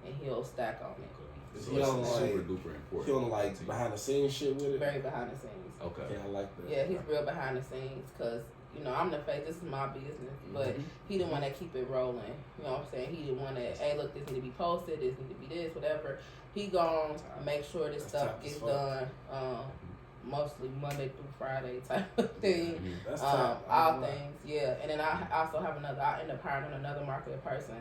and he'll stack on it. So he don't like super duper important. He don't like behind the scenes shit with it. Very behind the scenes. Okay. Yeah, I like that. Yeah, he's real behind the scenes because I'm the face. This is my business, but he the one that keep it rolling. You know what I'm saying? He the one that, hey, look, this need to be posted. This need to be this, whatever. He gonna make sure this stuff gets done. Mostly Monday through Friday type of thing. That's all things, yeah. And then I also have I ended up hiring another marketing person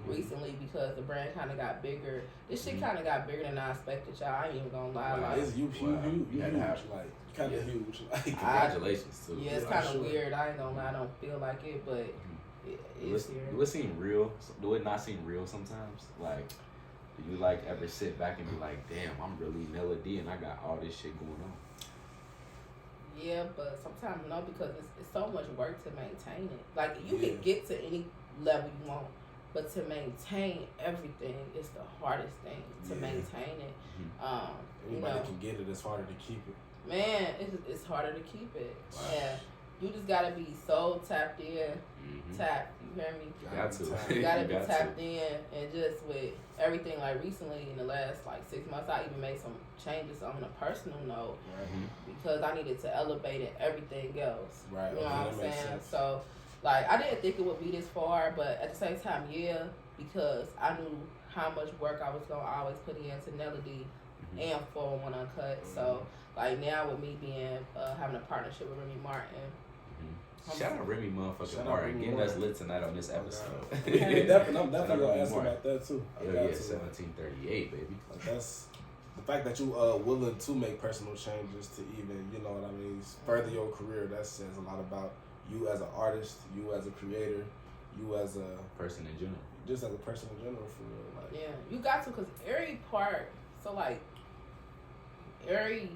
recently because the brand kind of got bigger. This shit kind of got bigger than I expected, y'all. I ain't even gonna lie. Like, it's huge, huge, like kind of huge. Like, congratulations too. Yeah, it's kind of weird. I ain't gonna lie. I don't feel like it, but it's here. Do it seem real? Do it not seem real sometimes? Like, do you like ever sit back and be like, damn, I'm really Nella D and I got all this shit going on? Yeah, but sometimes no, because it's so much work to maintain it. Like, you can get to any level you want, but to maintain everything is the hardest thing, to maintain it. Anybody can get it, it's harder to keep it. Man, it's harder to keep it. Wow. Yeah. You just gotta be so tapped in, tapped. You hear me? You gotta be tapped in, and just with everything. Like recently, in the last 6 months, I even made some changes on a personal note because I needed to elevate in everything else. Right. You know what I'm saying? So Like, I didn't think it would be this far, but at the same time, yeah, because I knew how much work I was going to always put into Nella D and 401 Uncut. So, like, now with me being, having a partnership with Remy Martin. Shout out Remy motherfucking Martin. Getting us lit tonight on this episode. I'm definitely going to ask about that, too. Yeah, 1738, baby. Like, that's... The fact that you willing to make personal changes to even, you know what I mean, further your career, that says a lot about you as an artist, you as a creator, you as a person in general. Just as a person in general, for real. Like, yeah, you got to, because every part, so like, every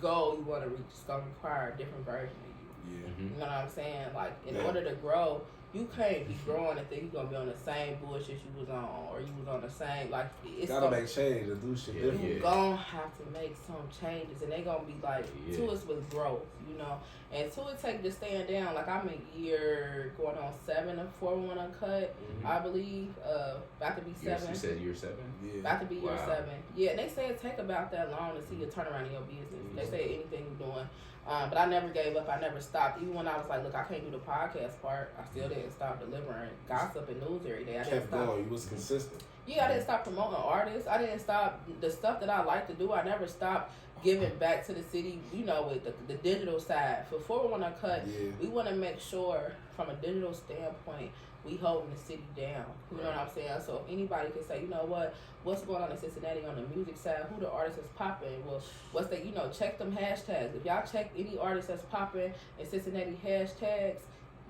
goal you want to reach is going to require a different version of you. Yeah. You know what I'm saying? Like, in order to grow, you can't be growing and think you're going to be on the same bullshit you was on, or you was on the same, like, it's gotta make change and do shit different. You're going to have to make some changes, and they going to be like, to us with growth, you know? And to it take just staying down, like, I'm a year going on 7 of 401 Uncut, I believe, about to be 7. You said year 7? Yeah. About to be year 7. Yeah, and they say it take about that long to see a turnaround in your business. They say anything you're doing. But I never gave up. I never stopped. Even when I was like, look, I can't do the podcast part, I still didn't stop delivering gossip and news every day. I didn't stop. Going. You was consistent. Yeah, I didn't stop promoting artists. I didn't stop the stuff that I like to do. I never stopped giving back to the city, you know, with the digital side. For 401 Uncut, we want to make sure from a digital standpoint, we holding the city down. You know what I'm saying? So if anybody can say, you know what's going on in Cincinnati on the music side, who the artist is popping, well, what's the, you know, check them hashtags. If y'all check any artist that's popping in Cincinnati hashtags,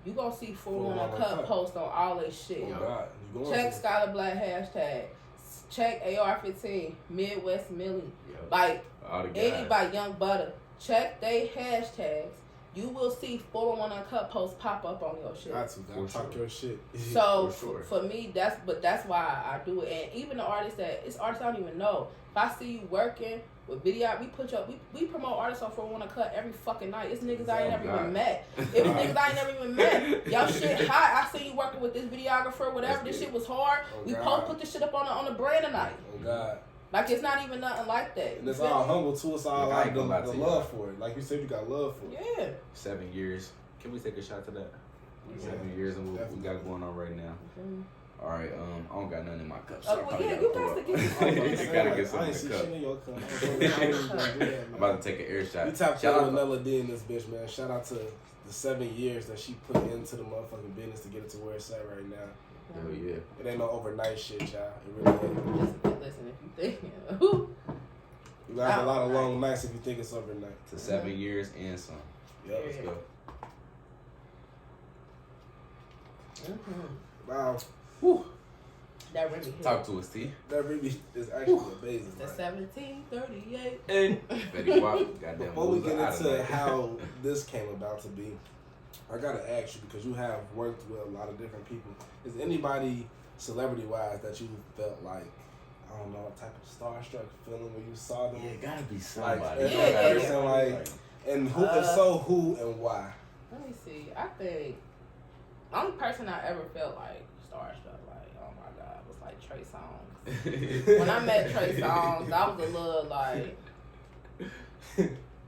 you gonna see 401 Uncut post on all that shit. Oh, God. Check Skylar Blatt hashtag. Check AR-15, Midwest Millie. Like, anybody, Young Butter. Check they hashtags. You will see 401 Uncut posts pop up on your shit. Gotta talk your shit. So for me, that's why I do it. And even the artists it's artists I don't even know. If I see you working with video, we promote artists on 401 Uncut every fucking night. It's niggas I ain't never even met. It was niggas I ain't never even met. Y'all shit hot. I see you working with this videographer, whatever. This shit was hard. We put this shit up on the brand tonight. Oh God. Like, it's not even nothing like that. And it's all humble too. It's all like the love for it. Like you said, you got love for it. Yeah. 7 years. Can we take a shot to that? 7 years and what we got going on right now. All right, I don't got nothing in my cup. So well, yeah, you got to get gotta get some in the cup. I'm about to take an air shot. We tapped in with Nella D in this bitch, man. Shout out to the 7 years that she put into the motherfucking business to get it to where it's at right now. Hell yeah. It ain't no overnight shit, y'all. It really ain't. Listen, if you think. You gotta have a lot of long nights if you think it's overnight. To 7 years and some. Yep. Let's go. Wow. Whew. That Remy hit. Talk to us, T. That Remy is actually amazing. The 1738. And Betty Wap, goddamn. Before we get into how this came about to be, I gotta ask you, because you have worked with a lot of different people. Is anybody celebrity-wise that you felt like, I don't know, a type of starstruck feeling when you saw them? Yeah, it gotta be somebody. And who? If so, who and why? Let me see. I think the only person I ever felt like starstruck, like, oh my God, was like Trey Songz. When I met Trey Songz, I was a little like,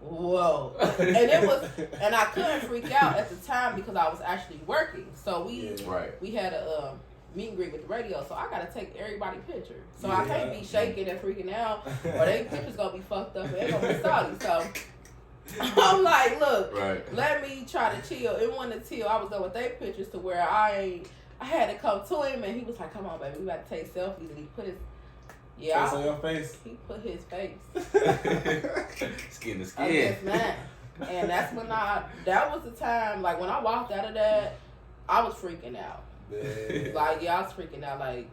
whoa. And I couldn't freak out at the time because I was actually working. So we had a meet and greet with the radio, so I gotta take everybody picture. So I can't be shaking and freaking out, or they pictures gonna be fucked up and they gonna be salty. So I'm like, look, let me try to chill. It wasn't until I was done with their pictures to where I had to come to him, and he was like, come on, baby, we got to take selfies. And he put his face on your face? He put his face. Skin to skin. Against mine. And that's when that was the time, like, when I walked out of that, I was freaking out. Man. Like, I was freaking out, like.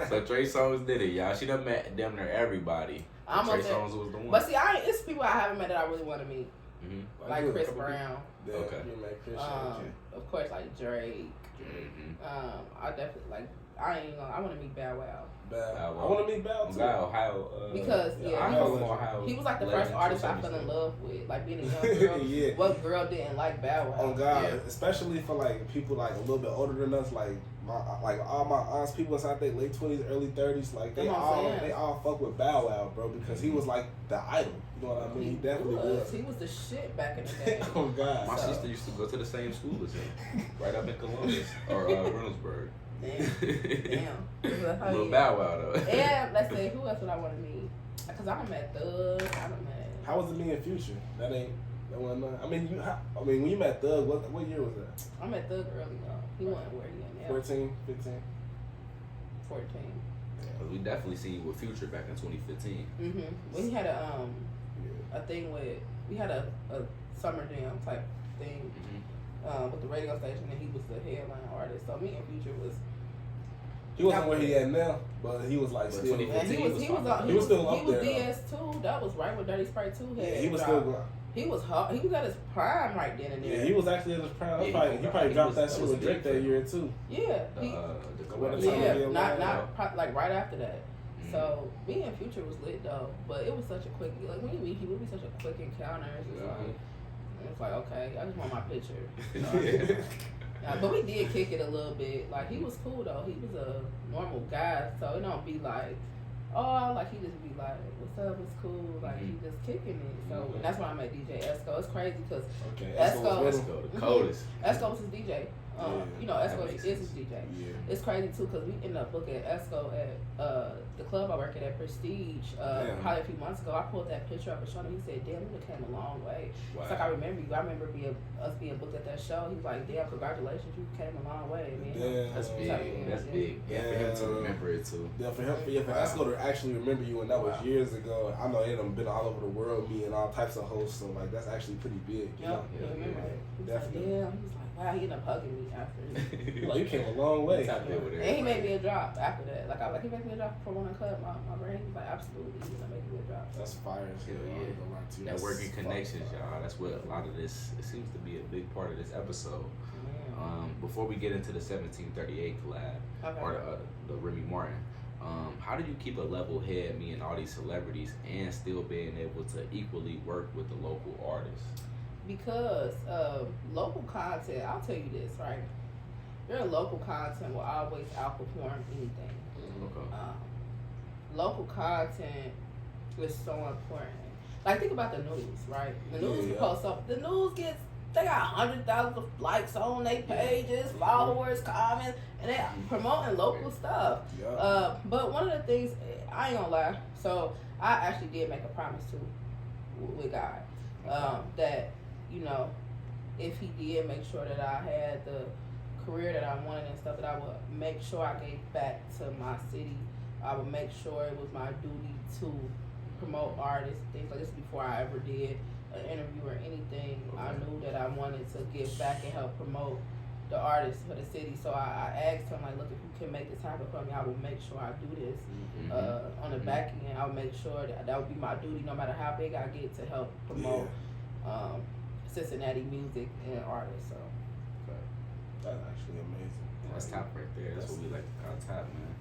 So Trey Songz did it, y'all. She done met damn near everybody. Trey Songz was the one. But see, it's people I haven't met that I really want to meet. Mm-hmm. Like Chris Brown. Okay. Of course, like Drake. Mm-hmm. I definitely like I ain't gonna. I want to meet Bow Wow. I want to meet Bow too. Ohio. Because he was like the first artist I fell in love with. Like being a young girl. Yeah. What girl didn't like Bow Wow? Oh God, especially for like people like a little bit older than us, like all my aunts, people inside their late 20s, early 30s, like they all fuck with Bow Wow, bro, because he was like the idol. You know what I mean? He definitely was. He was the shit back in the day. Oh God. My sister used to go to the same school as him, right up in Columbus or Reynoldsburg. Damn. Little Bow Wow though. And let's say who else would I want to meet? Because I done met Thug. How was it me in Future? That wasn't. I mean, when you met Thug, what year was that? I met Thug early though. He wasn't where he is now. 14, 15. 14. Yeah. We definitely seen you with Future back in 2015. When he had a thing with, we had a summer jam type thing with the radio station, and he was the headline artist. So me and Future was. He wasn't where he at now, but he was like still. He was still up there. He was DS2. That was right with Dirty Sprite 2 had. Yeah, he was still. He was hot. He was at his prime right then and there. Yeah, he was actually at his prime. He probably dropped that shit with Drake that year too. Yeah. Not like right after that. So me and Future was lit though, but it was such a quick. Like when you meet, it would be such a quick encounter. It's like okay, I just want my picture. But we did kick it a little bit. Like he was cool though. He was a normal guy, so it don't be like, oh, like he just be like, what's up? It's cool. Like he just kicking it. So and that's why I met DJ Esco. It's crazy because Esco, the coldest. Esco was his DJ. You know, Esco is his DJ. Yeah. It's crazy too because we ended up booking Esco at the club I work at Prestige probably a few months ago. I pulled that picture up and showed him. He said, "Damn, we came a long way." Wow. It's like I remember you. I remember us being booked at that show. He's like, "Damn, congratulations, you came a long way, man." Yeah, that's big. That's big. Yeah, for him to remember it too. Yeah, for Esco to actually remember you, and that was years ago. I know it done been all over the world, me and all types of hosts. So like that's actually pretty big. Yeah, definitely. Yeah, he was like, wow, he ended up hugging me after. Like you came a long way. And he made me a drop after that. Like I was like, he made me a drop for Uncut. My brain was like, absolutely, he's gonna make me a drop. That's fire. Yeah. Networking connections, y'all. That's what a lot of this. It seems to be a big part of this episode. Before we get into the 1738 collab or the Remy Martin, how do you keep a level head, me and all these celebrities, and still being able to equally work with the local artists? Because local content, I'll tell you this, right? Your local content will always outperform anything. Local content is so important. Like think about the news, right? The news posts up. The news gets, they got 100,000 likes on their pages, followers, comments, and they promoting local stuff. But one of the things, I ain't gonna lie. So I actually did make a promise with God that, you know, if he did make sure that I had the career that I wanted and stuff, that I would make sure I gave back to my city. I would make sure it was my duty to promote artists, things like this before I ever did an interview or anything. I knew that I wanted to give back and help promote the artists for the city. So I asked him, like, look, if you can make this happen for me, I will make sure I do this. On the back end, I'll make sure that would be my duty, no matter how big I get, to help promote Cincinnati music and artists. So that's actually amazing. That's top right there. That's what we like to call top, man.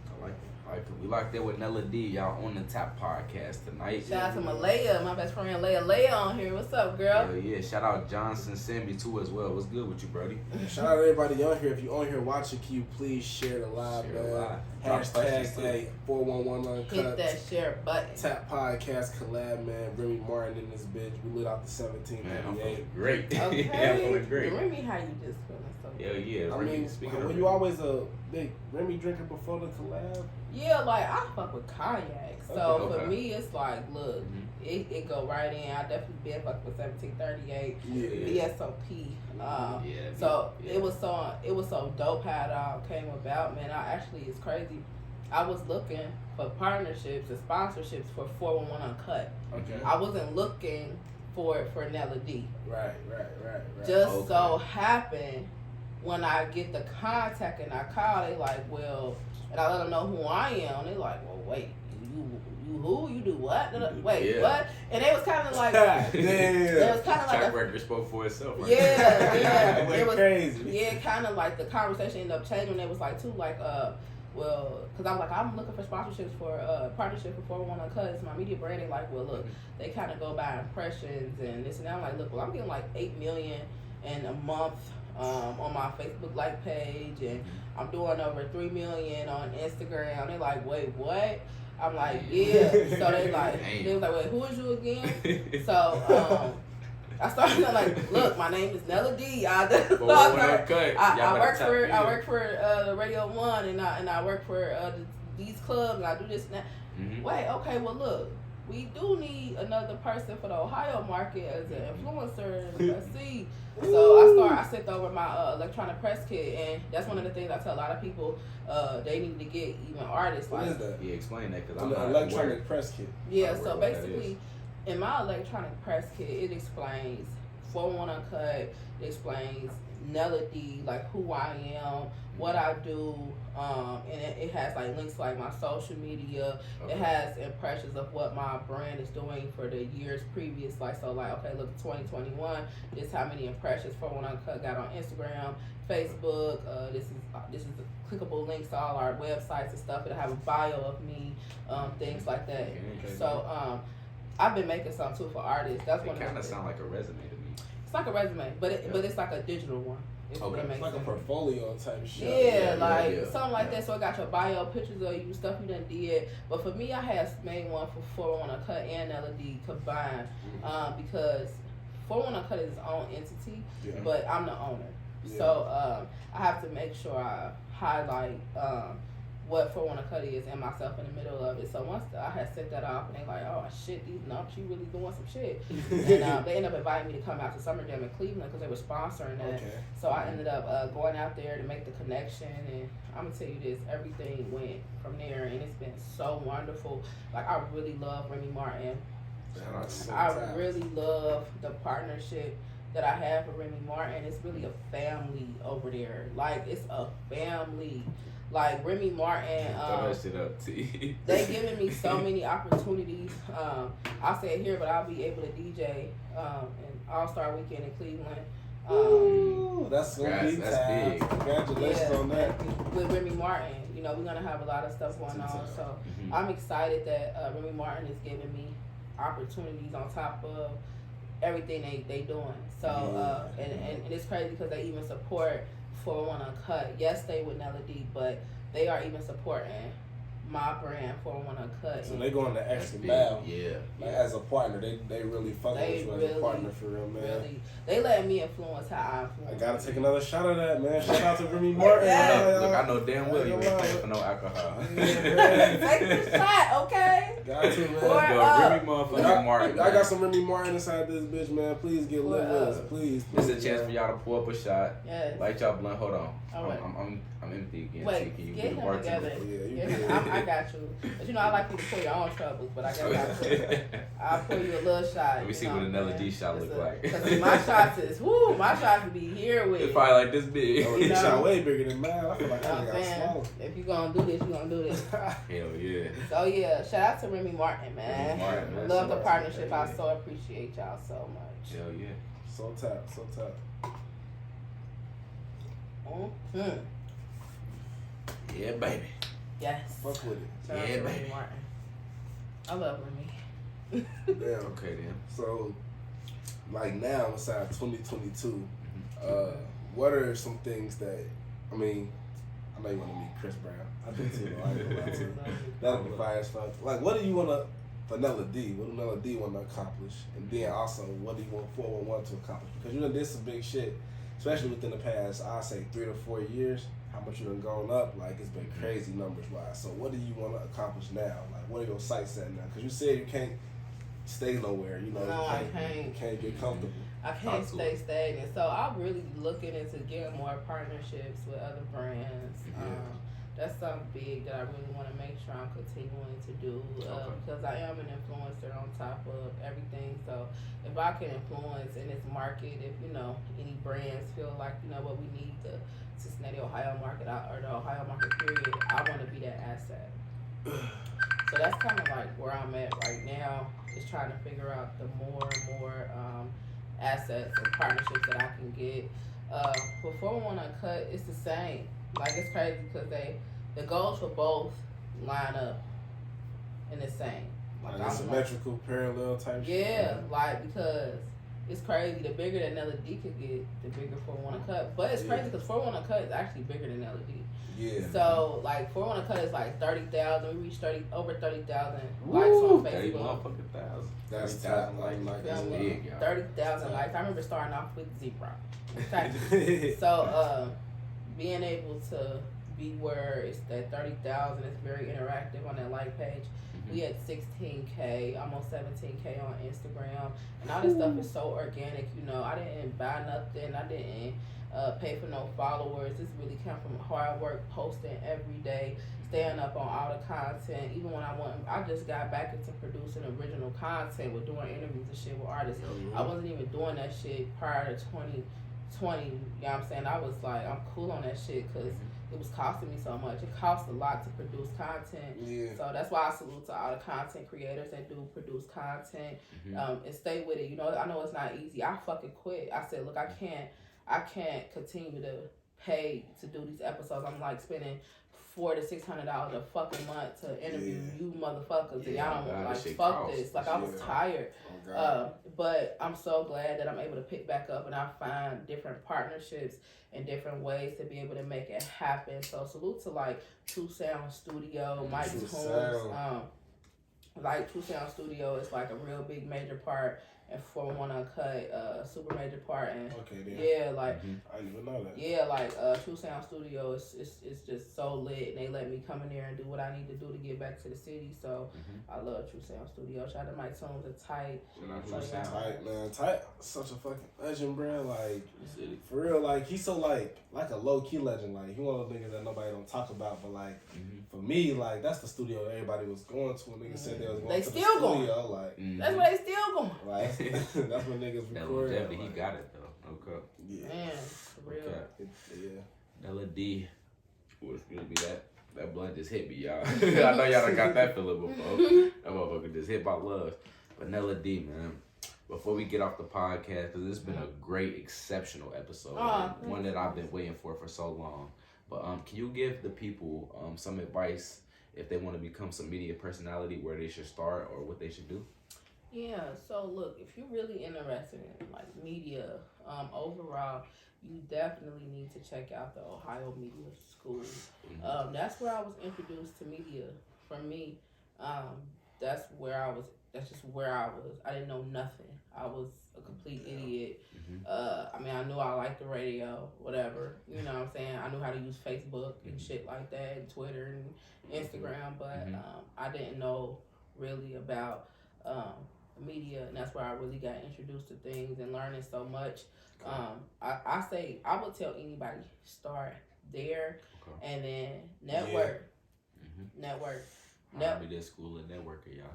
I like it. We like that with Nella D. Y'all on the Tap Podcast tonight. Shout out to Malaya, my best friend Leia on here. What's up, girl? Yeah. Shout out Johnson Samby too as well. What's good with you, Brody? Shout out everybody on here. If you on here watching, can you please share the live, man? Hashtag 411 Uncut. Hit that share button. Tap Podcast collab, man. Remy Martin in this bitch. We lit out the 1738. Man, I'm feeling great. Okay. Yeah, I'm feeling great. Remy, how you just feeling? Yeah. I mean, were you always a big Remy drinker before the collab? Yeah, like I fuck with cognac. So for me, it's like, look, it go right in. I definitely been fucking with 1738, VSOP. It was so dope how it all came about, man. It's crazy. I was looking for partnerships and sponsorships for 411 Uncut. Okay. I wasn't looking for it for Nella D. Right. Just so happened when I get the contact and I call, they like, well, and I let them know who I am. They like, well, wait, you who? You do what? what? Wait, what? And they was kind of like, it was kind of like track record spoke for itself. Right? Yeah. It was crazy. Yeah, kind of like the conversation ended up changing. It was like too like well, because I'm like, I'm looking for sponsorships for partnership for 411 Uncut. It's my media branding. Like, well, look, they kind of go by impressions and this and that. I'm like, look, well, I'm getting like 8 million in a month on my Facebook like page, and I'm doing over 3 million on Instagram. They're like, wait, what? I'm like, yeah. So they was like, wait, who is you again? So I started like, look, my name is Nella D. I work for the Radio 1, and I work for these clubs, and I do this and that. Wait, okay, well look, we do need another person for the Ohio market as an influencer. Let's see. So I sent over my electronic press kit, and that's one of the things I tell a lot of people. They need to get even artists. What is that? Yeah, explain that because I'm not electronic press kit. Yeah, so basically, in my electronic press kit, it explains 411 Uncut. It explains Nella D, like who I am, what I do, and it has like links to like my social media. Okay. It has impressions of what my brand is doing for the years previous. Like, so like, okay, look, 2021, this is how many impressions 411 Uncut got on Instagram, Facebook. This is the clickable links to all our websites and stuff. It'll have a bio of me, things like that. Okay. So I've been making some too for artists. That's one of the kind of sound like a resume to me. It's like a resume, but it's like a digital one. Okay. It's like a portfolio type shit. Yeah, something like that. So I got your bio, pictures of you, stuff you done did. But for me, I had made one for 411 Uncut and Nella D combined, because 411 Uncut is its own entity, but I'm the owner. Yeah. So I have to make sure I highlight what 411 Uncut is and myself in the middle of it. So once I had set that off, and they like, oh shit, these nuts, she really doing some shit. And they ended up inviting me to come out to Summer Jam in Cleveland because they were sponsoring that. Okay. So I ended up going out there to make the connection, and I'm gonna tell you this, everything went from there, and it's been so wonderful. Like, I really love Remy Martin. I really love the partnership that I have with Remy Martin. It's really a family over there. Like, it's a family. Like, Remy Martin, throw that shit up, T. They giving me so many opportunities. I'll say it here, but I'll be able to DJ an All-Star Weekend in Cleveland. Ooh, that's big. Congratulations on that. With Remy Martin, you know, we're gonna have a lot of stuff going on. So I'm excited that Remy Martin is giving me opportunities on top of everything they doing. So and it's crazy because they even support 411 Uncut. Yes, they with Nella D, but they are even supporting my brand 411 Uncut. So they going the extra mile. Like, as a partner, they really fucking with you as a partner for real, man. Really, they let me influence how I influence. I gotta take another shot of that, man. Shout out to Remy Martin. Look, I know damn well you ain't playing for no alcohol. Take the shot, okay? Got to, man. Remy motherfucking Martin. I got some Remy Martin inside this bitch, man. Please get lit with us, please. This is a chance for y'all to pull up a shot. Yes. Light y'all blunt. Hold on. I'm empty again. Wait, can you get him together? I got you. But you know, I like you to pull your own troubles, but I got you. I'll pull you a little shot. Let me see what a Nella D shot look like. Because my shots would be here with. It's probably like this big. Oh, this shot way bigger than mine. I feel like I got small. If you gonna do this, you gonna do this. Hell yeah. So yeah, shout out to Remy Martin, man. I love the partnership. I so appreciate y'all so much. Hell yeah. So tough. Yeah, baby. Yes. Fuck with it. Shout out to Remy Martin. I love Remy. Damn. Okay then. So, like now, inside 2022, what are some things that, I mean, I know you want to meet Chris Brown. I do too, though. I ain't gonna lie to you. That'll be fire as fuck. Like, what do you want to, for Nella D, what do Nella D want to accomplish? And then also, what do you want 411 to accomplish? Because you done did some big shit, especially within the past, I'd say 3 to 4 years. How much you done gone up, like, it's been crazy numbers wise. So what do you want to accomplish now? Like, what are your sights at now? Because you said you can't stay nowhere, you know. No, I can't. You can't get comfortable. I can't stay stagnant. So I'm really looking into getting more partnerships with other brands. That's something big that I really want to make sure I'm continuing to do, because I am an influencer on top of everything. So if I can influence in this market, if, you know, any brands feel like, you know what, we need the Cincinnati, Ohio market or the Ohio market period, I want to be that asset. So that's kind of like where I'm at right now. just trying to figure out the more and more assets and partnerships that I can get. For 411 Uncut, it's the same. Like, it's crazy because the goals for both line up in the same. Like a symmetrical, parallel type shit. Yeah, like, because it's crazy. The bigger that Nella D could get, the bigger 411 Uncut. But it's crazy because 411 Uncut is actually bigger than Nella D. Yeah. So, like, 411 Uncut is like 30,000. We reached over 30,000 likes on Facebook. 30,000. That's 30,000 likes. That's big, y'all. 30,000 likes. I remember starting off with 0. So, being able to be where it's that 30,000 is very interactive on that like page. We had 16K, almost 17K on Instagram, and all this stuff is so organic. You know, I didn't buy nothing. I didn't pay for no followers. This really came from hard work, posting every day, staying up on all the content. Even when I just got back into producing original content with doing interviews and shit with artists. I wasn't even doing that shit prior to 2020. You know what I'm saying? I was like, I'm cool on that shit because it was costing me so much. It costs a lot to produce content. Yeah. So that's why I salute to all the content creators that do produce content and stay with it. You know, I know it's not easy. I fucking quit. I said, look, I can't continue to pay to do these episodes. I'm like spending $400 to $600 a fucking month to interview you motherfuckers, and y'all don't like fuck this. Like I was tired, but I'm so glad that I'm able to pick back up and I find different partnerships and different ways to be able to make it happen. So salute to like True Sound Studio, Mike Holmes. Like True Sound Studio is like a real big major part. And 411 Uncut, super major part, and like I didn't even know that. Yeah, like True Sound Studio is just so lit, and they let me come in there and do what I need to do to get back to the city. So I love True Sound Studio. Shout out to Mike Holmes and Tight. Tight, man, Tight, such a fucking legend, bro. Like for real, like he's so like a low key legend. Like he one of those niggas that nobody don't talk about, but like for me, like that's the studio everybody was going to. Niggas said they was going to the studio. Like that's where they still going. Like that's what niggas record. Definitely, he got it though. Okay. Yeah. Man, for real. Yeah. Nella D. Excuse me, that blunt just hit me, y'all. I know y'all done got that feeling before. That motherfucker just hit my love. But Nella D, man. Before we get off the podcast, because it's been a great, exceptional episode. One that I've been waiting for so long. But can you give the people some advice if they want to become some media personality, where they should start or what they should do? Yeah, so look, if you're really interested in like media overall, you definitely need to check out the Ohio Media School. That's where I was introduced to media. For me, that's just where I was. I didn't know nothing. I was a complete idiot. I mean, I knew I liked the radio, whatever. You know what I'm saying? I knew how to use Facebook and shit like that, and Twitter and Instagram, but I didn't know really about media, and that's where I really got introduced to things and learning so much. I would tell anybody start there and then network. Network. I'll be this school of networking, y'all.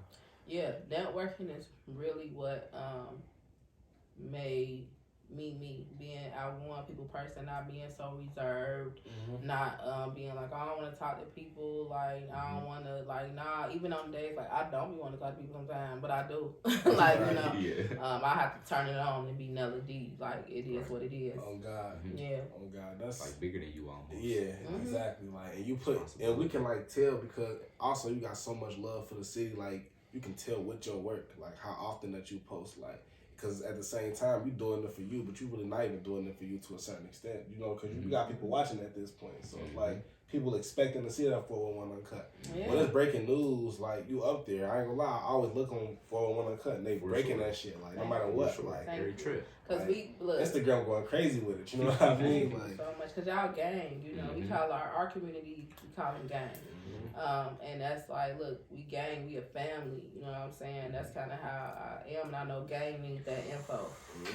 Yeah, networking is really what made me being a people person, not being so reserved, not being like, I don't want to talk to people, like I don't want to, like, nah, even on days like I don't be wanting to talk to people sometimes, but I do. Like, you know, I have to turn it on and be Nella D. Like, it is what it is. Oh God. Yeah. Oh God, that's like bigger than you almost. Yeah, exactly. Like, and you put, and we can like tell, because also you got so much love for the city. Like, you can tell with your work, like how often that you post, like. Because at the same time, you're doing it for you, but you're really not even doing it for you to a certain extent, you know, because you got people watching at this point. So it's like people expecting to see that 411 Uncut. When it's breaking news, like, you up there. I ain't gonna lie, I always look on 411 Uncut and they breaking that shit, like, no matter what. Like, very true. Because like, Instagram going crazy with it, you know what I mean? Like, so much, because y'all gang, you know, we call our community, we call them gang. And that's like, look, we gang, we a family, you know what I'm saying? That's kind of how I am, and I know gang needs that info.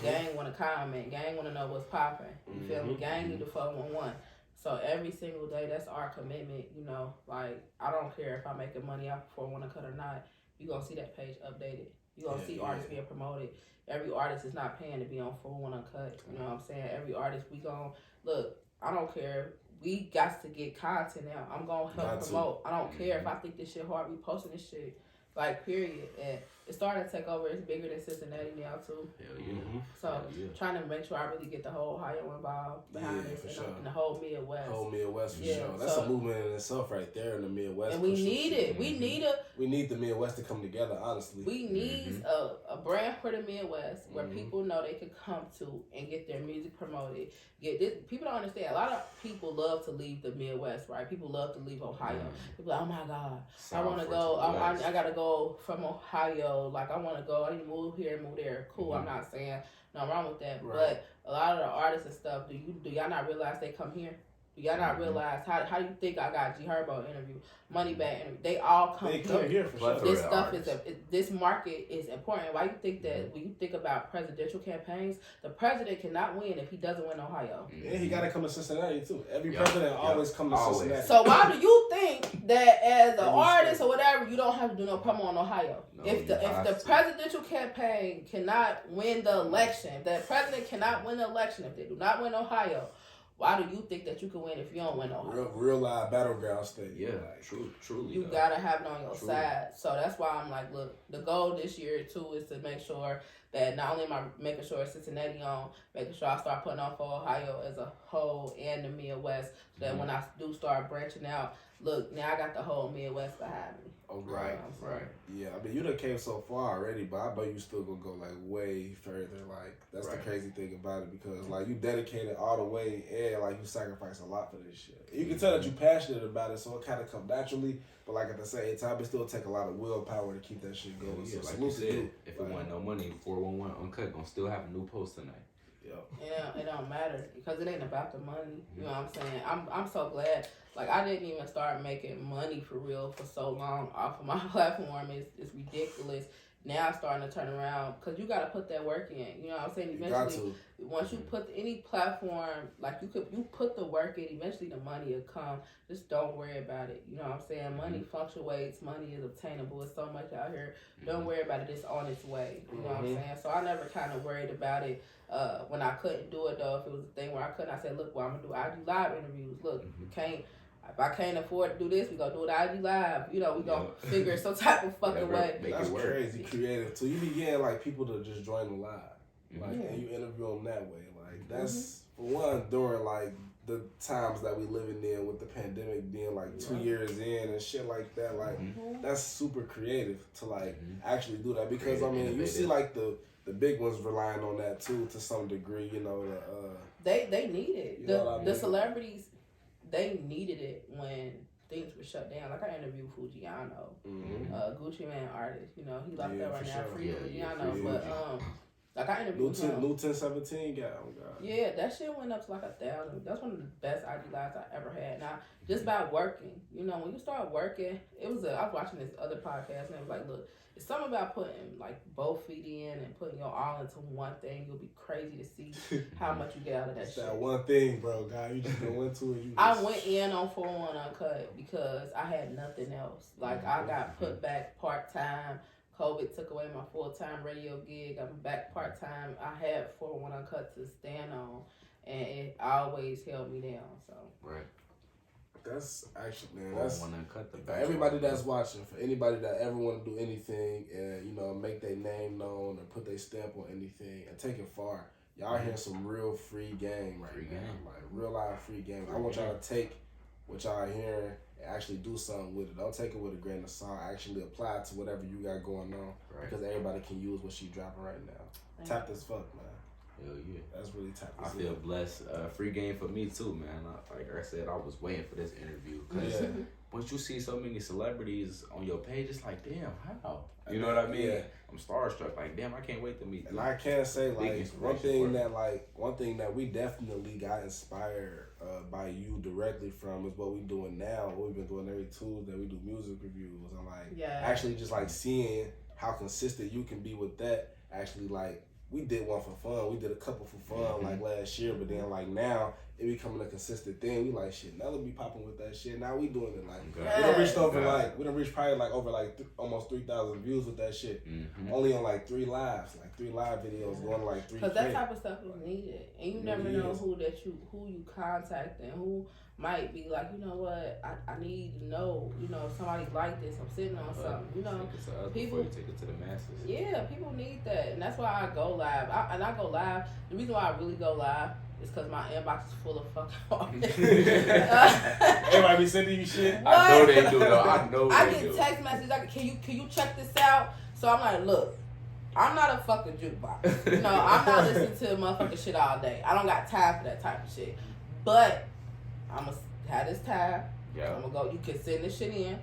Gang want to comment, gang want to know what's popping, you feel me? Gang need the 411. So every single day, that's our commitment, you know, like, I don't care if I'm making money off 411 Cut or not, you gonna see that page updated. You gonna see artists being promoted. Every artist is not paying to be on 411 Cut, you know what I'm saying? Every artist, we gonna, look, I don't care. We got to get content now. I'm going to help promote. I don't care if I think this shit hard. We posting this shit. Like, period. And it's starting to take over. It's bigger than Cincinnati now too. Hell yeah. So trying to make sure I really get the whole Ohio involved behind this and the whole Midwest. Whole Midwest for sure. That's a movement in itself right there in the Midwest. And we need it. We need the Midwest to come together, honestly. We need a brand for the Midwest where people know they can come to and get their music promoted. People don't understand. A lot of people love to leave the Midwest, right? People love to leave Ohio. People like, oh my God, I want to go. I got to go from Ohio. Like, I want to go. I need to move here, move there. Cool. I'm not saying no wrong with that. Right. But a lot of the artists and stuff, do y'all not realize they come here? Do y'all not realize how do you think I got G Herbo interview, Moneybag interview? They all come here for sure. This stuff this market is important. Why you think that when you think about presidential campaigns, the president cannot win if he doesn't win Ohio? Yeah, he got to come to Cincinnati too. Every president always comes to Cincinnati. So why do you think that as an artist or whatever, you don't have to do no promo in Ohio? No, if the presidential campaign cannot win the election, if the president cannot win the election, if they do not win Ohio, why do you think that you can win if you don't win Ohio? Real live battleground state. Yeah, truly. You gotta have it on your side. So that's why I'm like, look, the goal this year too is to make sure that not only am I making sure Cincinnati on, making sure I start putting on for Ohio as a whole and the Midwest, so that when I do start branching out, look, now I got the whole Midwest behind me. Oh, right. Yeah, I mean, you done came so far already, but I know you still gonna go like way further. Like, that's the crazy thing about it, because like you dedicated all the way and like you sacrificed a lot for this shit. You can tell that you're passionate about it, so it kind of come naturally. But like at the same time, it still take a lot of willpower to keep that shit going. Yeah, so like you said, if it wasn't no money, 411 Uncut gonna still have a new post tonight. Yeah, it don't matter because it ain't about the money. You know what I'm saying? I'm so glad. Like, I didn't even start making money for real for so long off of my platform. It's ridiculous. Now I'm starting to turn around because you got to put that work in. You know what I'm saying? Eventually, once you put any platform, like you put the work in, eventually the money will come. Just don't worry about it. You know what I'm saying? Money fluctuates. Money is obtainable. It's so much out here. Don't worry about it. It's on its way. You know what I'm saying? So I never kind of worried about it. When I couldn't do it, though, if it was a thing where I couldn't, I said, look, well, I'm going to do IG Live interviews. Look, if I can't afford to do this, we going to do it IG Live. You know, we going to figure some type of fucking way. That's crazy creative, too. You be getting, like, people to just join the live. Like, and you interview them that way. Like, that's, for one, during, like, the times that we living in with the pandemic being, like, 2 years in and shit like that. Like, that's super creative to, like, actually do that. Because, I mean, you see, like, the big ones relying on that too to some degree, you know. They need it. The celebrities, they needed it when things were shut down. Like I interviewed Fujiano, Gucci Mane artist. You know, he locked up right now. Free Fujiano, but like I interviewed him. New 1017 guy. Oh God. Yeah, that shit went up to like 1,000. That's one of the best IG lives I ever had. Now, just by working, you know, when you start working, I was watching this other podcast and it was like, look. It's something about putting like both feet in and putting your all into one thing. You'll be crazy to see how much you get out of that shit. That one thing, bro, guy. You just go into it. I went in on 401 Uncut because I had nothing else. Like I got put back part-time. COVID took away my full-time radio gig. I'm back part-time. I had 401 Uncut to stand on, and it always held me down. So That's actually, man, that's for everybody that's watching, for anybody that ever want to do anything and, you know, make their name known or put their stamp on anything and take it far. Y'all hear some real free game right now. Like, real live free game. I want y'all to take what y'all hearing and actually do something with it. Don't take it with a grain of salt. Actually apply it to whatever you got going on because everybody can use what she dropping right now. Tap this fuck, man. Hell yeah. That's really tough. I feel blessed. Free game for me too, man. Like I said, I was waiting for this interview because once you see so many celebrities on your page, it's like, damn, how? You know what I mean? Yeah. I'm starstruck. Like, damn, I can't wait to meet them. And I can't say like one thing that we definitely got inspired by you directly from is what we doing now. What we've been doing every Tuesday. We do music reviews and like actually just like seeing how consistent you can be with that. Actually, like. We did one for fun. We did a couple for fun like last year, but then like now it becoming a consistent thing. We like shit. Nella be popping with that shit. Now we doing it like we done reached over we done reached probably like over like almost 3,000 views with that shit. Only on like 3 lives, like 3 live videos going like 3K. Because that type of stuff is needed, and you never know who you contact and who might be like, you know what, I need to know, you know, somebody like this. I'm sitting on something, you know. People you take it to the masses. Yeah, people need that, and that's why I go live. I go live. The reason why I really go live is because my inbox is full of fucking artists. Everybody be sending you shit. What? I know they do though. I know they do. I get text messages. Can you check this out? So I'm like, look, I'm not a fucking jukebox. You know, I'm not listening to motherfucking shit all day. I don't got time for that type of shit. But I'm going to have this tab. Yeah. I'm going to go. You can send this shit in.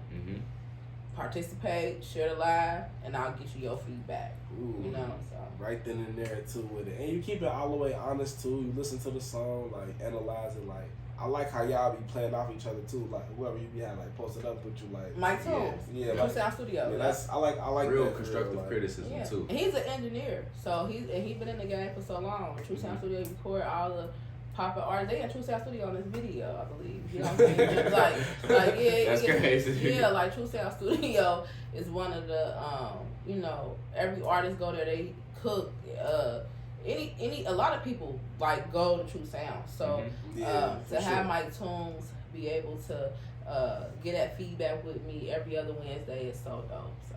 Participate, share the live, and I'll get you your feedback. Ooh, you know, so. Right then and there, too, with it. And you keep it all the way honest, too. You listen to the song, like, analyze it, like. I like how y'all be playing off each other too. Like whoever you be having like posted up with you, like Mike Tones, yeah, True Sound Studio. Yeah, that's I like real that, constructive criticism too. And he's an engineer, so he been in the game for so long. True Sound Studio record all the poppin' artists. They had True Sound Studio on this video, I believe. You know what I'm saying? Just like yeah, that's crazy. Yeah, like True Sound Studio is one of the you know, every artist go there, they cook. A lot of people like go to True Sound, so to have Mike Toons be able to get that feedback with me every other Wednesday is so dope. So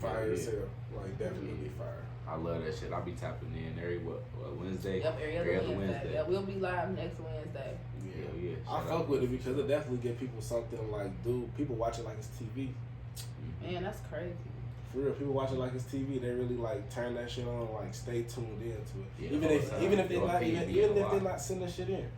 fire as hell, like definitely fire. I love that shit. I'll be tapping in every Wednesday. Yep, every other Wednesday. Yeah, we'll be live next Wednesday. Yeah. I fuck with it because it definitely give people something like people watch it like it's TV. Man, that's crazy. For real, people watch it like it's TV. They really like turn that shit on, like stay tuned into it. Yeah, even if they're not sending shit in,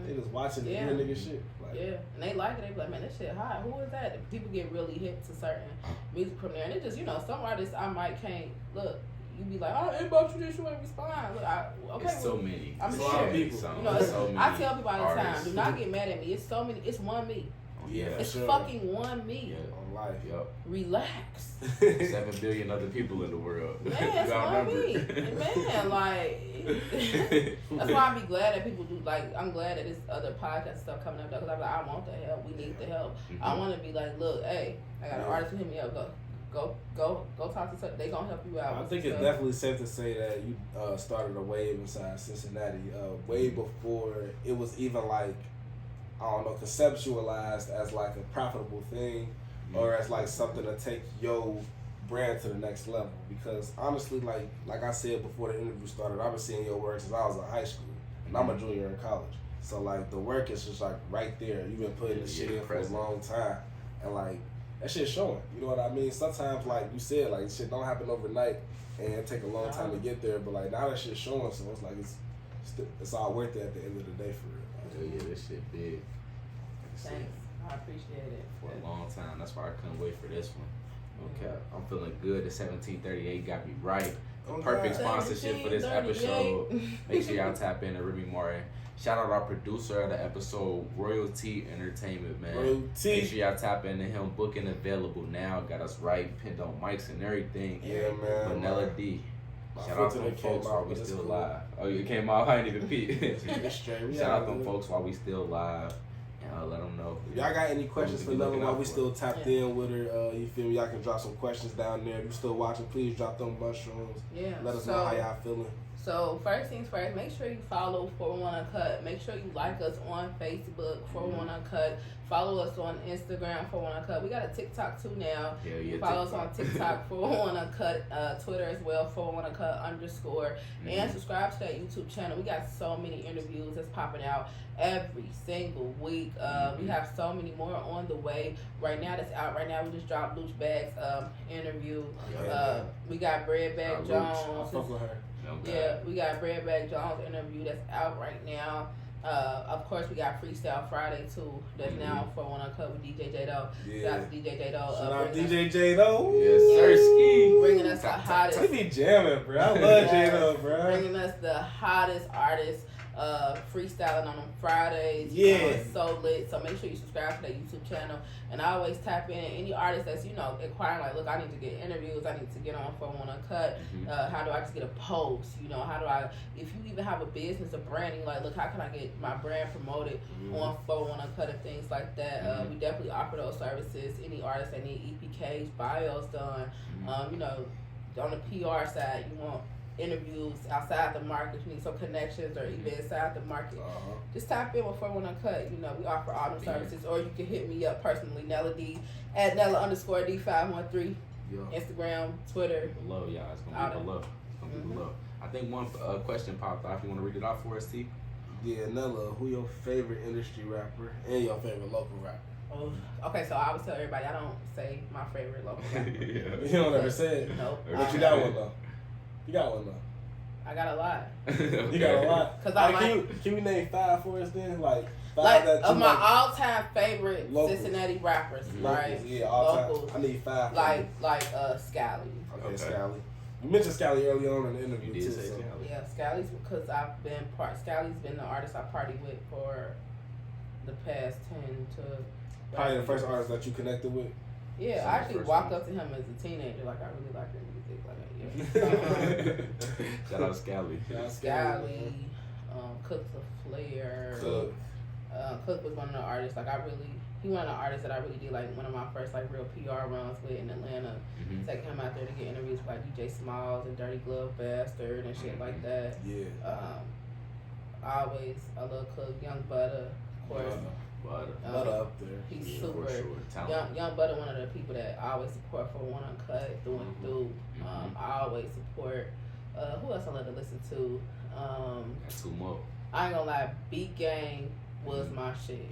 they just watching it, hearing nigga shit. Like, and they like it. They be like, man, this shit hot. Who is that? People get really hit to certain music from there, and it just, you know, some artists I might can't look. You be like, oh, inbox you this, you ain't respond. Look, okay, it's so many. I'm so sure. People. You know, so many I tell people all the time, do not get mad at me. It's so many. It's one me. Yeah, it's fucking one me. Yeah. On life. Yep. Relax. 7 billion other people in the world. Man, it's one me. Man, like that's why I be glad that people do. Like, I'm glad that this other podcast stuff coming up because I'm like, I want the help. We need the help. I want to be like, look, hey, I got an artist who hit me up. Go talk to something. They gonna help you out. I think it's definitely safe to say that you started a wave inside Cincinnati way before it was even like, I don't know, conceptualized as like a profitable thing or as like something to take your brand to the next level. Because honestly, like I said before the interview started, I've been seeing your work since I was in high school and I'm a junior in college. So like the work is just like right there. You've been putting this shit in for a long time and like that shit's showing. You know what I mean? Sometimes like you said, like shit don't happen overnight and it take a long time to get there. But like now that shit's showing, so it's like it's all worth it at the end of the day for real. Yeah, this shit big. Thanks. I appreciate it. For a long time. That's why I couldn't wait for this one. Okay. I'm feeling good. The 1738 got me right. The perfect sponsorship for this episode. Make sure y'all tap in to Remy Martin. Shout out our producer of the episode, Royalty Entertainment, man. Royalty. Make sure y'all tap into him. Booking available now. Got us right. Pinned on mics and everything. Yeah, man. With Nella D. Shout out them folks while we still live. Oh, you came out? I ain't even peep. Shout out them folks while we still live. And let them know. If y'all got any questions for Nella while we still tapped in with her, you feel me? Y'all can drop some questions down there. If you still watching, please drop them mushrooms. Yeah. Let us know how y'all feeling. So first things first, make sure you follow 401 Uncut. Make sure you like us on Facebook, 401 Uncut. Follow us on Instagram, 401 Uncut. We got a TikTok too now. Yeah, follow us on TikTok, 401 Uncut. Twitter as well, 401 Uncut _. And subscribe to that YouTube channel. We got so many interviews that's popping out every single week. We have so many more on the way. Right now that's out. Right now we just dropped Luch Bag's interview. We got Bread Bag Jones. I fuck with her. Yeah, we got Bread Bag Jones interview that's out right now. Of course, we got Freestyle Friday too. That's now for one Uncut with DJ J-Do. Shout out to DJ J-Do. Shout out DJ J-Do. Yes, sir. Ski. Bringing us the hottest. He be jamming, bro. I love J-Do, bro. Bringing us the hottest artists freestyling on them Fridays. You know, it's so lit. So make sure you subscribe to that YouTube channel. And I always tap in any artist that's, you know, inquiring like, look, I need to get interviews. I need to get on for Uncut. How do I just get a post? You know, how do I, if you even have a business, a branding, like, look, how can I get my brand promoted on for Uncut and things like that? We definitely offer those services. Any artists that need EPKs, bios done, you know, on the PR side, you want interviews outside the market, you need some connections, or even inside the market, just tap in with 411 Uncut. You know, we offer all them services, or you can hit me up personally, Nella D, at Nella_D513, Instagram, Twitter. Below, y'all. It's gonna be below. It's gonna be below. I think one question popped off. You want to read it off for us, T? Yeah, Nella, who your favorite industry rapper and your favorite local rapper? Oh, okay, so I always tell everybody I don't say my favorite local rapper. You don't ever say it? Nope. But you got one though. You got one though. I got a lot. You got a lot. Cause can we name 5 for us then? Like 5 like that of my all-time favorite locals. Cincinnati rappers, right? Yeah, all locals. time. I need 5. Like Skylar. Okay, Skylar. You mentioned Skylar early on in the interview too. So. Yeah, Skylar's because I've been Skylar's been the artist I partied with for the past 10 to. Probably the first artist that you connected with. Yeah, I actually walked up to him as a teenager, like I really like your music, like Shout out Scally. Scally, Cook's a Flair. Cook was one of the artists, like he one of the artists that I really did, like one of my first like real PR runs with in Atlanta. Taking him out there to get interviews with like DJ Smalls and Dirty Glove Bastard and shit like that. Yeah. I love Cook, Young Butter, of course. Butter up there. He's super young Butter, one of the people that I always support for One Uncut through and through. I always support. Who else I love to listen to? Got 2 more. I ain't gonna lie, Beat Gang was my shit.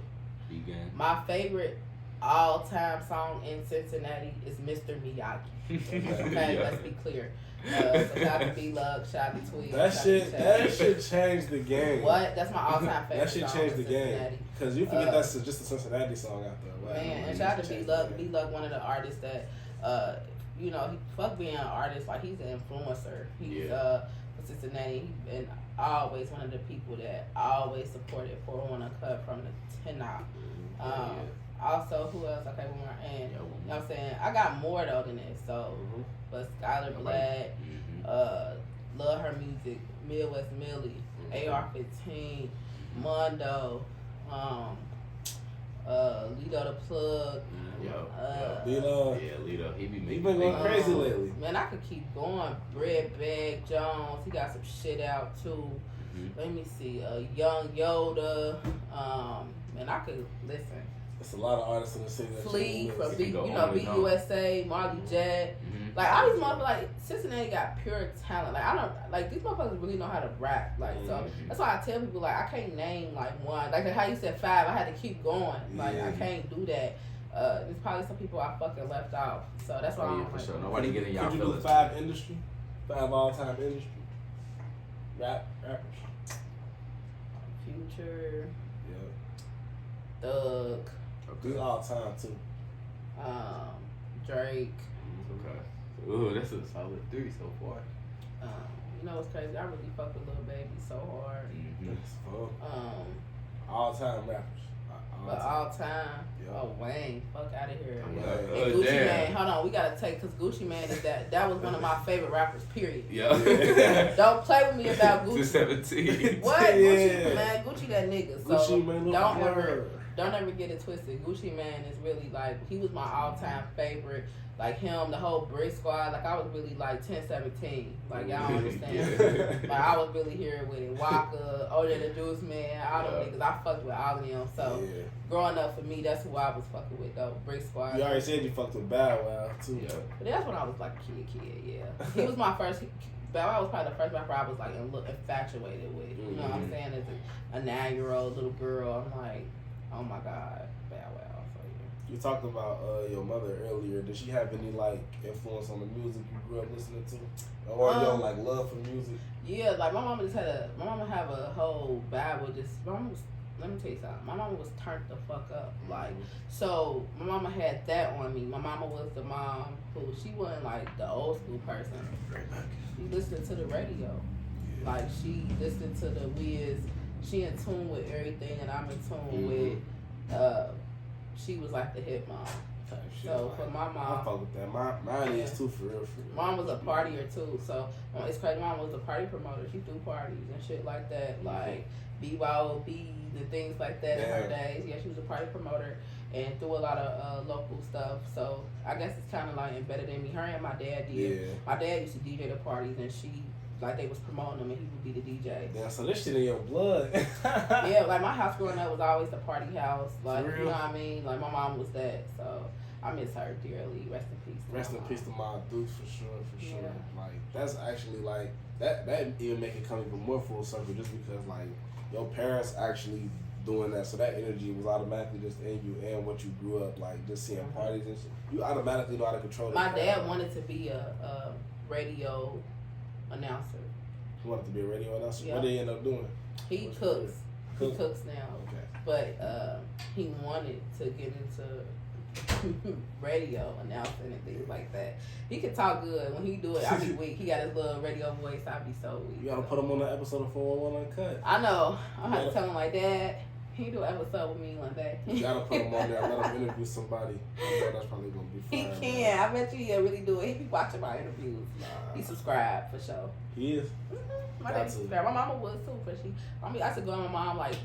Beat Gang. My favorite all-time song in Cincinnati is Mr. Miyagi. Okay, let's be clear. So shout out to B-Lug, shout out to Tweed. That shit changed the game. What? That's my all-time favorite. That shit changed the game. Because you forget that's just a Cincinnati song out there. Right? Man, and shout out to B-Lug. B-Lug, one of the artists that, you know, he fuck being an artist, like he's an influencer. He's for Cincinnati, and always one of the people that I always supported for One Uncut from the 10 out. Also, who else? Okay, one more. And you know what I'm saying? I got more though than this. So, but Skylar, Blatt, love her music. Midwest Millie, AR-15, Mondo, Lido the Plug. Lido. Yeah, Lido. He been going crazy lately. Man, I could keep going. Bread Bag Jones. He got some shit out too. Let me see. Young Yoda. Man, I could listen. It's a lot of artists in the city. Flea from BUSA, Marley Jet. Like all these motherfuckers, like Cincinnati got pure talent. Like I don't like these motherfuckers really know how to rap. Like so that's why I tell people like I can't name like one. Like how you said 5, I had to keep going. Like I can't do that. There's probably some people I fucking left off. So that's why I'm for like, sure. Nobody getting y'all. Could you do 5 industry? 5 all-time industry rappers. Future. Yeah. Thug. These all-time too. Drake. Okay. Ooh, that's a solid 3 so far. You know what's crazy? I really fuck with Lil Baby so hard. That's fun. All-time rappers. All time. Oh, Wayne, fuck out of here. And Gucci Mane, hold on, we gotta take, cause Gucci Mane is that was one of my favorite rappers. Period. Yeah. Don't play with me about Gucci. 217. What? Gucci, man, Gucci that nigga. So Gucci Mane, don't ever get it twisted. Gucci Mane is really like he was my all-time favorite. Like him, the whole Brick Squad. Like I was really like 10-17. Like y'all don't understand. Like I was really here with it. Waka, Older the Juice Man, all them niggas. I fucked with all of them. So growing up for me, that's who I was fucking with though. Brick Squad. You already said you fucked with Bow Wow too. Yeah. But that's when I was like a kid. Yeah. He was my first. Bow Wow was probably the first rapper I was like infatuated with. You know what I'm saying? As a 9-year-old little girl, I'm like, oh my god, Bow Wow. You talked about your mother earlier. Did she have any like influence on the music you grew up listening to, or your like love for music? Yeah, like my mama have a whole Bible. Let me tell you something. My mama was turned the fuck up. Like so, my mama had that on me. My mama was the mom who she wasn't like the old school person. She listened to the radio. Like she listened to the Wiz she in tune with everything, and I'm in tune with. She was like the hip mom. So for my mom, I fuck with that. Mine is too, for real. Mom was a partier too, so it's crazy. Mom was a party promoter. She threw parties and shit like that, like BYOBs and things like that in her days. Yeah, she was a party promoter and threw a lot of local stuff. So I guess it's kind of like embedded in me. Her and my dad did. Yeah. My dad used to DJ the parties, and she. Like they was promoting them and he would be the DJ. Yeah, so this shit in your blood. Yeah, like my house growing up was always the party house. Like, you know what I mean? Like my mom was that. So I miss her dearly. Rest in peace. Rest in peace to my dudes for sure. Like that's actually like that even make it come even more full circle just because like your parents actually doing that, so that energy was automatically just in you and what you grew up like just seeing parties and shit. You automatically know how to control it. My dad wanted to be a radio announcer. He wanted to be a radio announcer? Yeah. What did he end up doing? He cooks. He cooks now. Okay. But he wanted to get into radio announcing and things like that. He could talk good. When he do it, I be weak. He got his little radio voice. I be so weak. You gotta put him on the episode of 411 Uncut. I know. I'm gonna tell him like, Dad, he do an episode with me one day. You gotta put him on there. Let him interview somebody. I know that's probably gonna be fun. He can. I bet you he'll really do it. He be watching my interviews. He subscribed for sure. He is. My daddy subscribed. My mama was too, but I used to go on my mom like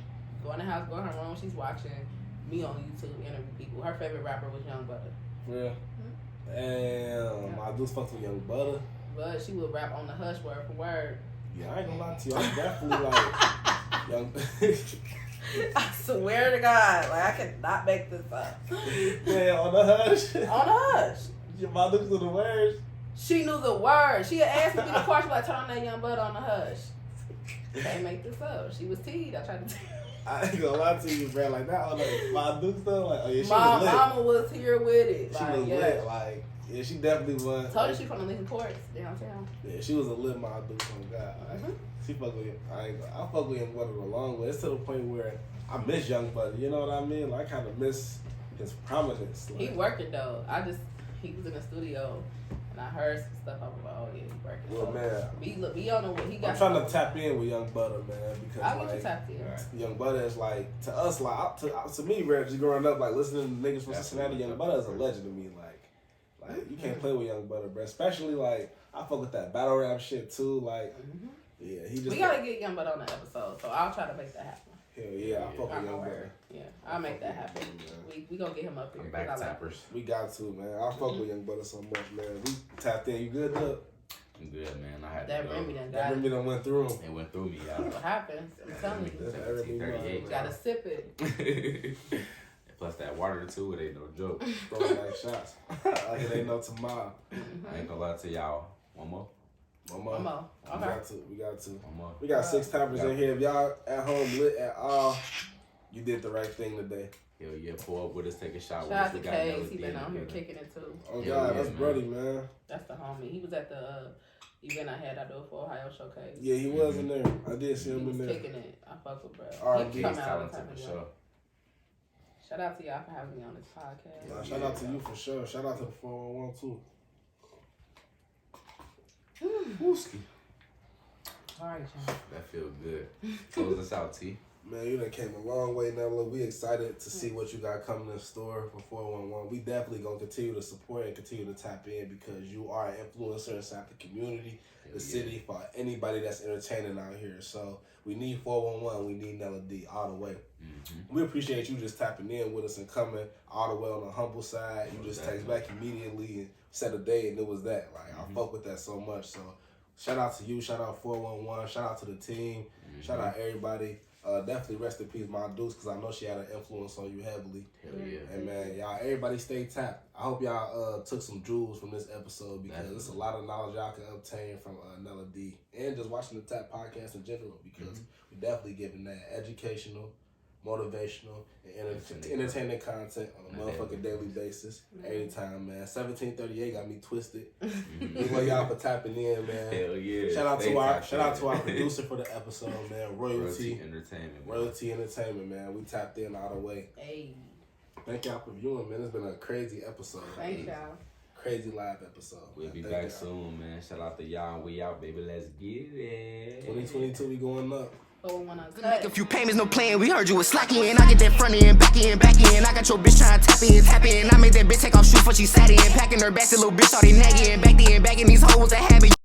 go in the house, go in her room. She's watching me on YouTube interview people. Her favorite rapper was Young Butter. Yeah. Damn, I do fuck with Young Butter. But she would rap on the hush word for word. Yeah, I ain't gonna lie to you. I'm definitely like Young. I swear to God, like I cannot make this up. Yeah, on the hush. On the hush. Your mom looks at the words. She knew the words. She had asked me the question like, turn on that Young Butter on the hush. Can't make this up. She was teed. I tried to tell you. I ain't gonna lie to you, bro. Like that on like my Duke stuff. Like, oh yeah, she my was lit. mama was here with it. She was lit. Like, yeah, she definitely was. Told you she from the Lincoln Courts downtown. Yeah, she was a lit my Duke on God. Like, she fuck with I fuck with Young Butter a long way. It's to the point where I miss Young Butter. You know what I mean? Like I kind of miss his prominence. Like, he working though. He was in the studio. And I heard some stuff. I was like, oh yeah, he's working. Well, man, we don't know what he got. I'm trying to tap in with Young Butter, man, because I'll get you tapped in. Young Butter is like to us, like to me, Reg, just growing up, like listening to niggas from Cincinnati. Young Butter is a legend to me. Like you can't play with Young Butter, bro. Especially like I fuck with that battle rap shit too. Like, yeah, he just. We gotta get Young Butter on the episode, so I'll try to make that happen. Hell yeah, I fuck with Young Butter. Yeah, I'll make that happen. We gonna get him up here. Back tappers. We got to, man. I fuck with Young Butter so much, man. We tapped in. You good, Doug? I'm good, man. I had that Remy done got that Remy done went through him. It went through me, y'all. What happens? I'm telling you. 1738. You gotta sip it. Plus that water too, it ain't no joke. Throwing back shots. Like it ain't no tomorrow. I ain't gonna lie to y'all. One more. Okay. We got to. One more. We got 6 tappers in here. If y'all at home lit at all, you did the right thing today. Hell yeah, pull up with us, take a shot with us. us. Shout out to Case. He been out here kicking it too. Oh God, that's Brody, man. That's the homie. He was at the event I had. I do it for Ohio Showcase. Yeah, he was in there. I did see him in there. Kicking it. I fuck with bro. R&B come out for sure. Shout out to y'all for having me on this podcast. Nah, shout out to you for sure. Shout out to the 411 too. Wooski. All right, y'all. That feels good. Close us out, T. Man, you done came a long way, Nella. We excited to see what you got coming in store for 411. We definitely gonna continue to support and continue to tap in because you are an influencer inside the community, the city, for anybody that's entertaining out here. So we need 411. We need Nella D all the way. We appreciate you just tapping in with us and coming all the way on the humble side. You just text back immediately and said a day, and it was that. Like I fuck with that so much. So shout out to you. Shout out 411. Shout out to the team. Shout out everybody. Definitely rest in peace, my dudes, because I know she had an influence on you heavily. Hell yeah. And man, y'all, everybody stay tapped. I hope y'all took some jewels from this episode because there's a lot of knowledge y'all can obtain from Nella D and just watching the Tap podcast in general because we definitely giving that educational, motivational, and entertaining content on a motherfucking daily basis. Anytime, man. 1738 got me twisted. Thank y'all for tapping in, man. Hell yeah. Shout out to our producer for the episode, man. Royalty Entertainment, man. We tapped in all the way. Hey. Thank y'all for viewing, man. It's been a crazy episode. Thank y'all. Crazy live episode. We'll be back soon, man. Shout out to y'all. We out, baby. Let's get it. 2022, we going up. Make a few payments, no playing. We heard you was slacking, and I get that front end, back end, back end. I got your bitch trying to tap in. I made that bitch take off shoes for she sat in. Packing her back, the little bitch started nagging. Back then, bagging these hoes a habit.